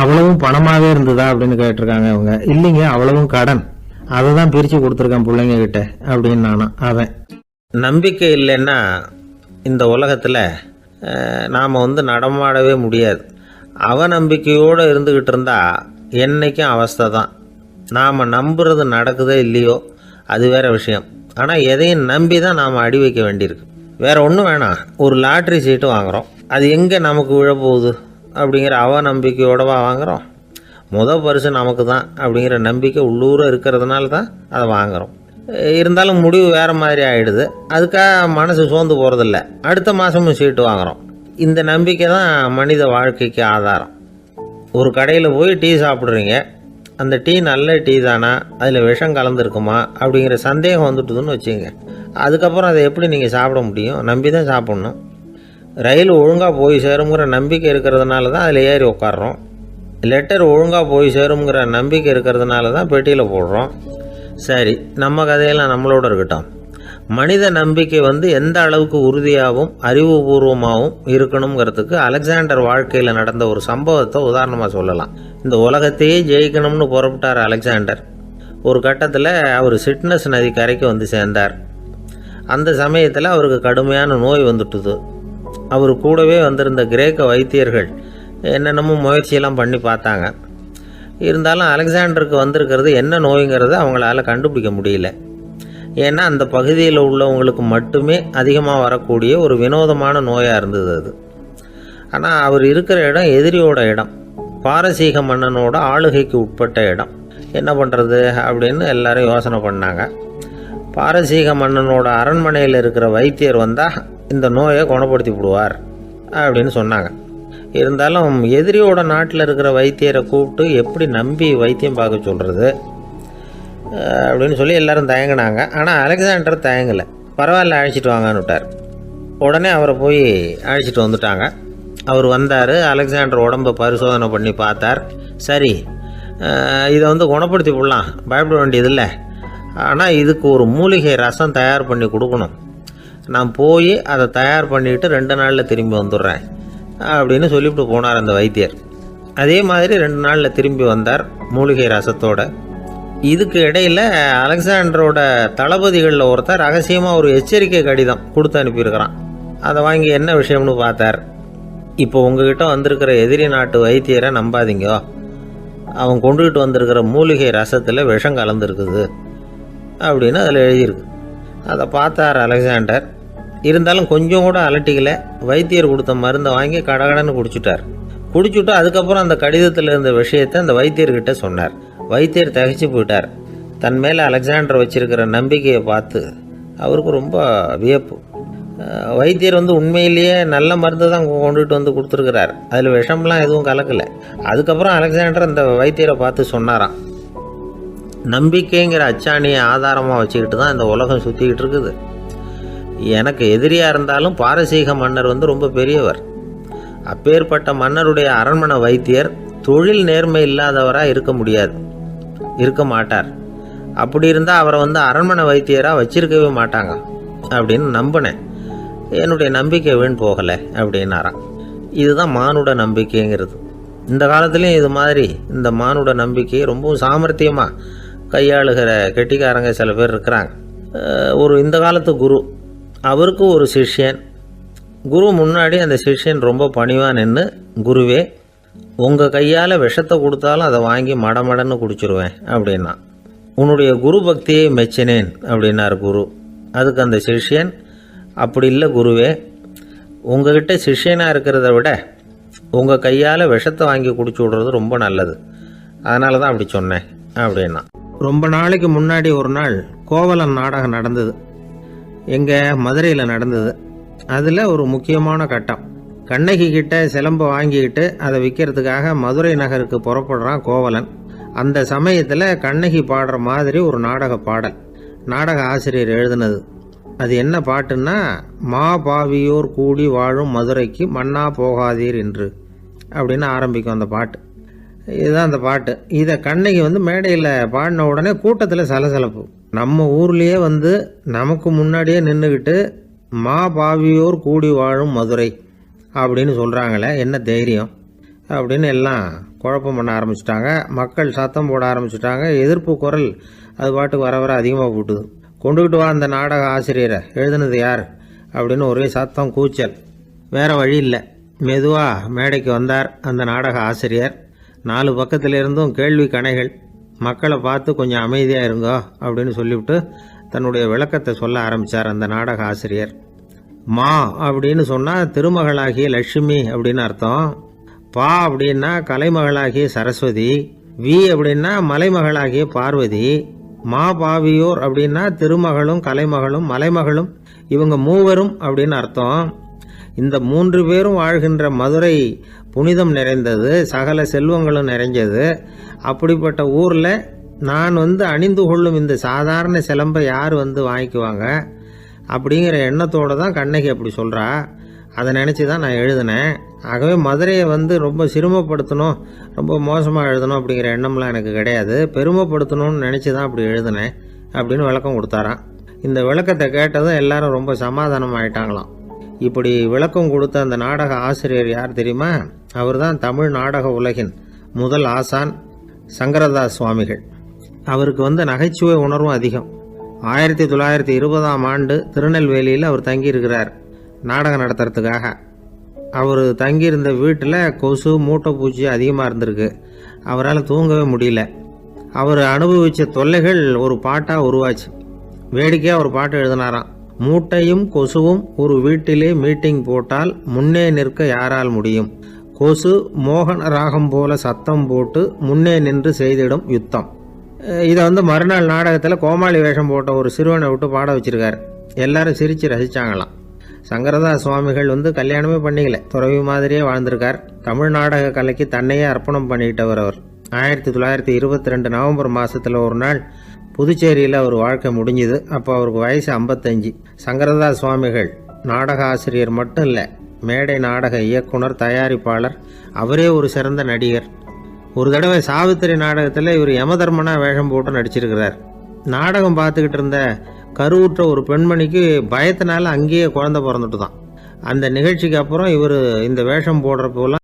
Speaker 1: அவ்வளவும் பணமாவே இருந்ததா அப்படின்னு கேட்டிருக்காங்க அவங்க. இல்லைங்க, அவ்வளவும் கடன், அதை தான் பிரித்து கொடுத்துருக்கேன் பிள்ளைங்க கிட்ட அப்படின்னு நானும். அவன் நம்பிக்கை இல்லைன்னா இந்த உலகத்தில் நாம் நடமாடவே முடியாது. அவநம்பிக்கையோடு இருந்துக்கிட்டு இருந்தால் என்றைக்கும் அவஸ்தை தான். நாம் நம்புறது நடக்குதோ இல்லையோ அது வேற விஷயம். ஆனால் எதையும் நம்பி தான் நாம் அடி வைக்க வேண்டியிருக்கு. வேற ஒன்றும் வேணாம், ஒரு லாட்ரி சீட்டு வாங்குகிறோம், அது எங்கே நமக்கு விழப்போகுது அப்படிங்கிற அவநம்பிக்கையோடவா வாங்குகிறோம். பரிசு நமக்கு தான் அப்படிங்கிற நம்பிக்கை உள்ளூர இருக்கிறதுனால தான் அதை வாங்குகிறோம். இருந்தாலும் முடிவு வேறு மாதிரி ஆகிடுது, அதுக்காக மனசு சோர்ந்து போகிறதில்ல, அடுத்த மாதமும் சீட்டு வாங்குகிறோம். இந்த நம்பிக்கை தான் மனித வாழ்க்கைக்கு ஆதாரம். ஒரு கடையில் போய் டீ சாப்பிட்றீங்க, அந்த டீ நல்ல டீ தானா, அதில் விஷம் கலந்துருக்குமா அப்படிங்கிற சந்தேகம் வந்துட்டுதுன்னு வச்சுங்க. அதுக்கப்புறம் அதை எப்படி நீங்கள் சாப்பிட முடியும்? நம்பி தான் சாப்பிட்ணும். ரயில் ஒழுங்காக போய் சேருங்கிற நம்பிக்கை இருக்கிறதுனால தான் அதில் ஏறி உட்காடுறோம். லெட்டர் ஒழுங்காக போய் சேருங்கிற நம்பிக்கை இருக்கிறதுனால தான் பெட்டியில் போடுறோம். சரி, நம்ம கதையெல்லாம் நம்மளோட இருக்கட்டும். மனித நம்பிக்கை எந்த அளவுக்கு உறுதியாகவும் அறிவுபூர்வமாகவும் இருக்கணுங்கிறதுக்கு அலெக்சாண்டர் வாழ்க்கையில் நடந்த ஒரு சம்பவத்தை உதாரணமாக சொல்லலாம். இந்த உலகத்தையே ஜெயிக்கணும்னு புறப்பட்டார் அலெக்சாண்டர். ஒரு கட்டத்தில் அவர் சிட்னஸ் நதி கரைக்கு சேர்ந்தார். அந்த சமயத்தில் அவருக்கு கடுமையான நோய் வந்துட்டுது. அவர் கூடவே வந்திருந்த கிரேக்க வைத்தியர்கள் என்னென்னமோ முயற்சியெல்லாம் பண்ணி பார்த்தாங்க. இருந்தாலும் அலெக்சாண்டருக்கு வந்திருக்கிறது என்ன நோய்ங்கிறத அவங்களால கண்டுபிடிக்க முடியல. ஏன்னா அந்த பகுதியில் உள்ளவங்களுக்கு மட்டுமே அதிகமாக வரக்கூடிய ஒரு வினோதமான நோயாக இருந்தது அது. ஆனால் அவர் இருக்கிற இடம் எதிரியோட இடம், பாரசீக மன்னனோட ஆளுகைக்கு உட்பட்ட இடம். என்ன பண்ணுறது அப்படின்னு எல்லாரும் யோசனை பண்ணாங்க. பாரசீக மன்னனோட அரண்மனையில் இருக்கிற வைத்தியர் வந்தால் இந்த நோயை குணப்படுத்தி விடுவார் அப்படின்னு சொன்னாங்க. இருந்தாலும் எதிரியோட நாட்டில் இருக்கிற வைத்தியரை கூப்பிட்டு எப்படி நம்பி வைத்தியம் பார்க்க சொல்கிறது அப்படின்னு சொல்லி எல்லாரும் தயங்கினாங்க. ஆனால் அலெக்சாண்டர் தயங்கலை. பரவாயில்ல, அழைச்சிட்டு வாங்கன்னு விட்டார். உடனே அவரை போய் அழைச்சிட்டு வந்துட்டாங்க. அவர் வந்தார். அலெக்சாண்டர் உடம்பை பரிசோதனை பண்ணி பார்த்தார். சரி, இதை குணப்படுத்தி விடலாம், பயப்பட வேண்டியதில்லை. ஆனால் இதுக்கு ஒரு மூலிகை ரசம் தயார் பண்ணி கொடுக்கணும். நான் போய் அதை தயார் பண்ணிவிட்டு 2 நாளில் திரும்பி வந்துடுறேன் அப்படின்னு சொல்லிவிட்டு போனார் அந்த வைத்தியர். அதே மாதிரி 2 நாளில் திரும்பி வந்தார் மூலிகை ரசத்தோட. இதுக்கு இடையில் அலெக்சாண்டரோட தளபதிகளில் ஒருத்தர் ரகசியமாக ஒரு எச்சரிக்கை கடிதம் கொடுத்து அனுப்பியிருக்கிறான். அதை வாங்கி என்ன விஷயம்னு பார்த்தார். இப்போ உங்ககிட்ட வந்திருக்கிற எதிரி நாட்டு வைத்தியரை நம்பாதீங்க, அவன் கொண்டுகிட்டு வந்திருக்கிற மூலிகை ரசத்தில் விஷம் கலந்துருக்குது அப்படின்னு அதில் எழுதியிருக்கு. அதை பார்த்தார் அலெக்சாண்டர். இருந்தாலும் கொஞ்சம் கூட அலட்டிக்கல. வைத்தியர் கொடுத்த மருந்தை வாங்கி கடகடன்னு குடிச்சுட்டு அதுக்கப்புறம் அந்த கடிதத்தில் இருந்த விஷயத்தை அந்த வைத்தியர்கிட்ட சொன்னார். வைத்தியர் திகைச்சு போயிட்டார். தன் மேலே அலெக்சாண்டர் வச்சிருக்கிற நம்பிக்கையை பார்த்து அவருக்கு ரொம்ப வியப்பு. வைத்தியர் உண்மையிலேயே நல்ல மருந்து தான் கொண்டுகிட்டு வந்து கொடுத்துருக்கிறார், அதில் விஷம்லாம் எதுவும் கலக்கலை. அதுக்கப்புறம் அலெக்சாண்டர் அந்த வைத்தியரை பார்த்து சொன்னாராம், நம்பிக்கைங்கிற அச்சாணியை ஆதாரமாக வச்சுக்கிட்டு தான் இந்த உலகம் சுற்றிக்கிட்டு இருக்குது. எனக்கு எதிரியாக இருந்தாலும் பாரசீக மன்னர் ரொம்ப பெரியவர். அப்பேற்பட்ட மன்னருடைய அரண்மனை வைத்தியர் தொழில் நேர்மை இல்லாதவராக இருக்க மாட்டார். அப்படி இருந்தால் அவரை அரண்மனை வைத்தியராக வச்சிருக்கவே மாட்டாங்க அப்படின்னு நம்பினேன். என்னுடைய நம்பிக்கை வீண் போகலை அப்படின்னாராம். இதுதான் மானுட நம்பிக்கைங்கிறது. இந்த காலத்துலேயும் இது மாதிரி இந்த மானுட நம்பிக்கையை ரொம்பவும் சாமர்த்தியமாக கையாளுகிற கெட்டிக்காரங்க சில பேர் இருக்கிறாங்க. இந்த காலத்து குரு, அவருக்கு ஒரு சிஷ்யன். குரு முன்னாடி அந்த சிஷ்யன் ரொம்ப பணிவாக நின்று, குருவே உங்கள் கையால் விஷத்தை கொடுத்தாலும் அதை வாங்கி மடமடன்னு குடிச்சிருவேன் அப்படின்னா. உன்னுடைய குரு பக்தியை மெச்சினேன் அப்படின்னார் குரு. அதுக்கு அந்த சிஷ்யன், அப்படி இல்லை குருவே, உங்ககிட்ட சிஷ்யனாக இருக்கிறத விட உங்கள் கையால் விஷத்தை வாங்கி குடிச்சு விடுறது ரொம்ப நல்லது, அதனால தான் அப்படி சொன்னேன் அப்படின்னா. ரொம்ப நாளைக்கு முன்னாடி ஒரு நாள் கோவலன் நாடகம் நடந்தது. எங்கள் மதுரையில் நடந்தது. அதில் ஒரு முக்கியமான கட்டம். கண்ணகி கிட்ட சிலம்பை வாங்கிக்கிட்டு அதை விற்கிறதுக்காக மதுரை நகருக்கு புறப்படுறான் கோவலன். அந்த சமயத்தில் கண்ணகி பாடுற மாதிரி ஒரு நாடக பாடல் நாடக ஆசிரியர் எழுதினது. அது என்ன பாட்டுன்னா, மா பாவியோர் கூடி வாழும் மதுரைக்கு மன்னா போகாதீர் என்று அப்படின்னு ஆரம்பிக்கும் அந்த பாட்டு. இதுதான் அந்த பாட்டு. இதை கண்ணகி மேடையில் பாடின உடனே கூட்டத்தில் சலசலப்பு. நம்ம ஊர்லேயே நமக்கு முன்னாடியே நின்றுக்கிட்டு மா பாவியோர் கூடி வாழும் மதுரை அப்படின்னு சொல்கிறாங்களே, என்ன தைரியம் அப்படின்னு எல்லாம் குழப்பம் பண்ண ஆரம்பிச்சிட்டாங்க. மக்கள் சத்தம் போட ஆரம்பிச்சிட்டாங்க. எதிர்ப்பு குரல் அது பாட்டுக்கு வர அதிகமாக போட்டுது. கொண்டுக்கிட்டு வா அந்த நாடக ஆசிரியரை, எழுதுனது யார் அப்படின்னு ஒரே சத்தம், கூச்சல். வேறு வழி இல்லை. மெதுவாக மேடைக்கு வந்தார் அந்த நாடக ஆசிரியர். 4 பக்கத்திலிருந்தும் கேள்வி கணைகள். மக்களை பார்த்து கொஞ்சம் அமைதியாக இருங்கோ அப்படின்னு சொல்லிவிட்டு தன்னுடைய விளக்கத்தை சொல்ல ஆரம்பித்தார் அந்த நாடக ஆசிரியர். மா அப்படின்னு சொன்னால் திருமகளாகிய லட்சுமி அப்படின்னு அர்த்தம். பா அப்படின்னா கலைமகளாகிய சரஸ்வதி. வி அப்படின்னா மலைமகளாகிய பார்வதி. மா பாவியோர் அப்படின்னா திருமகளும் கலைமகளும் மலைமகளும், இவங்க மூவரும் அப்படின்னு அர்த்தம். இந்த 3 பேரும் வாழ்கின்ற மதுரை புனிதம் நிறைந்தது, சகல செல்வங்களும் நிறைஞ்சது. அப்படிப்பட்ட ஊரில் நான் அணிந்து கொள்ளும் இந்த சாதாரண சிலம்பை யார் வாங்கிக்குவாங்க அப்படிங்கிற எண்ணத்தோடு தான் கண்ணகி அப்படி சொல்கிறா. அதை நினச்சி தான் நான் எழுதினேன். ஆகவே மதுரையை ரொம்ப சிரமப்படுத்தணும், ரொம்ப மோசமாக எழுதணும் அப்படிங்கிற எண்ணம்லாம் எனக்கு கிடையாது. பெருமைப்படுத்தணும்னு நினச்சி தான் அப்படி எழுதினேன் அப்படின்னு விளக்கம் கொடுத்தாராம். இந்த விளக்கத்தை கேட்டதும் எல்லாரும் ரொம்ப சமாதானம் ஆயிட்டாங்களாம். இப்படி விளக்கம் கொடுத்த அந்த நாடக ஆசிரியர் யார் தெரியுமா? அவர் தான் தமிழ் நாடக உலகின் முதல் ஆசான் சங்கரதாஸ் சுவாமிகள். அவருக்கு நகைச்சுவை உணர்வும் அதிகம். 1920ஆம் ஆண்டு திருநெல்வேலியில் அவர் தங்கியிருக்கிறார் நாடகம் நடத்துறதுக்காக. அவர் தங்கியிருந்த வீட்டில் கொசு மூட்டைப்பூச்சி அதிகமாக இருந்திருக்கு. அவரால் தூங்கவே முடியல. அவர் அனுபவித்த தொல்லைகள் ஒரு பாட்டாக உருவாச்சு. வேடிக்கையாக ஒரு பாட்டு எழுதினாராம். மூட்டையும் கொசுவும் ஒரு வீட்டிலே மீட்டிங் போட்டால் முன்னே நிற்க யாரால் முடியும்? கொசு மோகன ராகம் போல சத்தம் போட்டு முன்னே நின்று செய்திடும் யுத்தம். இதை மறுநாள் நாடகத்தில் கோமாளி வேஷம் போட்ட ஒரு சிறுவனை விட்டு பாட வச்சிருக்காரு. எல்லாரும் சிரித்து ரசித்தாங்களாம். சங்கரதாஸ் சுவாமிகள் கல்யாணமே பண்ணிக்கல, துறவி மாதிரியே வாழ்ந்திருக்கார். தமிழ் நாடக கலைக்கு தன்னையே அர்ப்பணம் பண்ணிக்கிட்டவர் அவர். 1922 நவம்பர் மாதத்தில் ஒரு நாள் புதுச்சேரியில் அவர் வாழ்க்கை முடிஞ்சுது. அப்போ அவருக்கு வயசு 55. சங்கரதாஸ் சுவாமிகள் நாடக ஆசிரியர் மட்டும் இல்லை, மேடை நாடக இயக்குனர், தயாரிப்பாளர். அவரே ஒரு சிறந்த நடிகர். ஒரு தடவை சாவித்திரி நாடகத்தில் இவர் யமதர்மனா வேஷம் போட்டு நடிச்சிருக்கிறார். நாடகம் பார்த்துக்கிட்டு இருந்த கருவுற்ற ஒரு பெண்மணிக்கு பயத்தினால அங்கேயே குழந்தை பிறந்துட்டு தான். அந்த நிகழ்ச்சிக்கு அப்புறம் இவர் இந்த வேஷம் போடுறப்போலாம்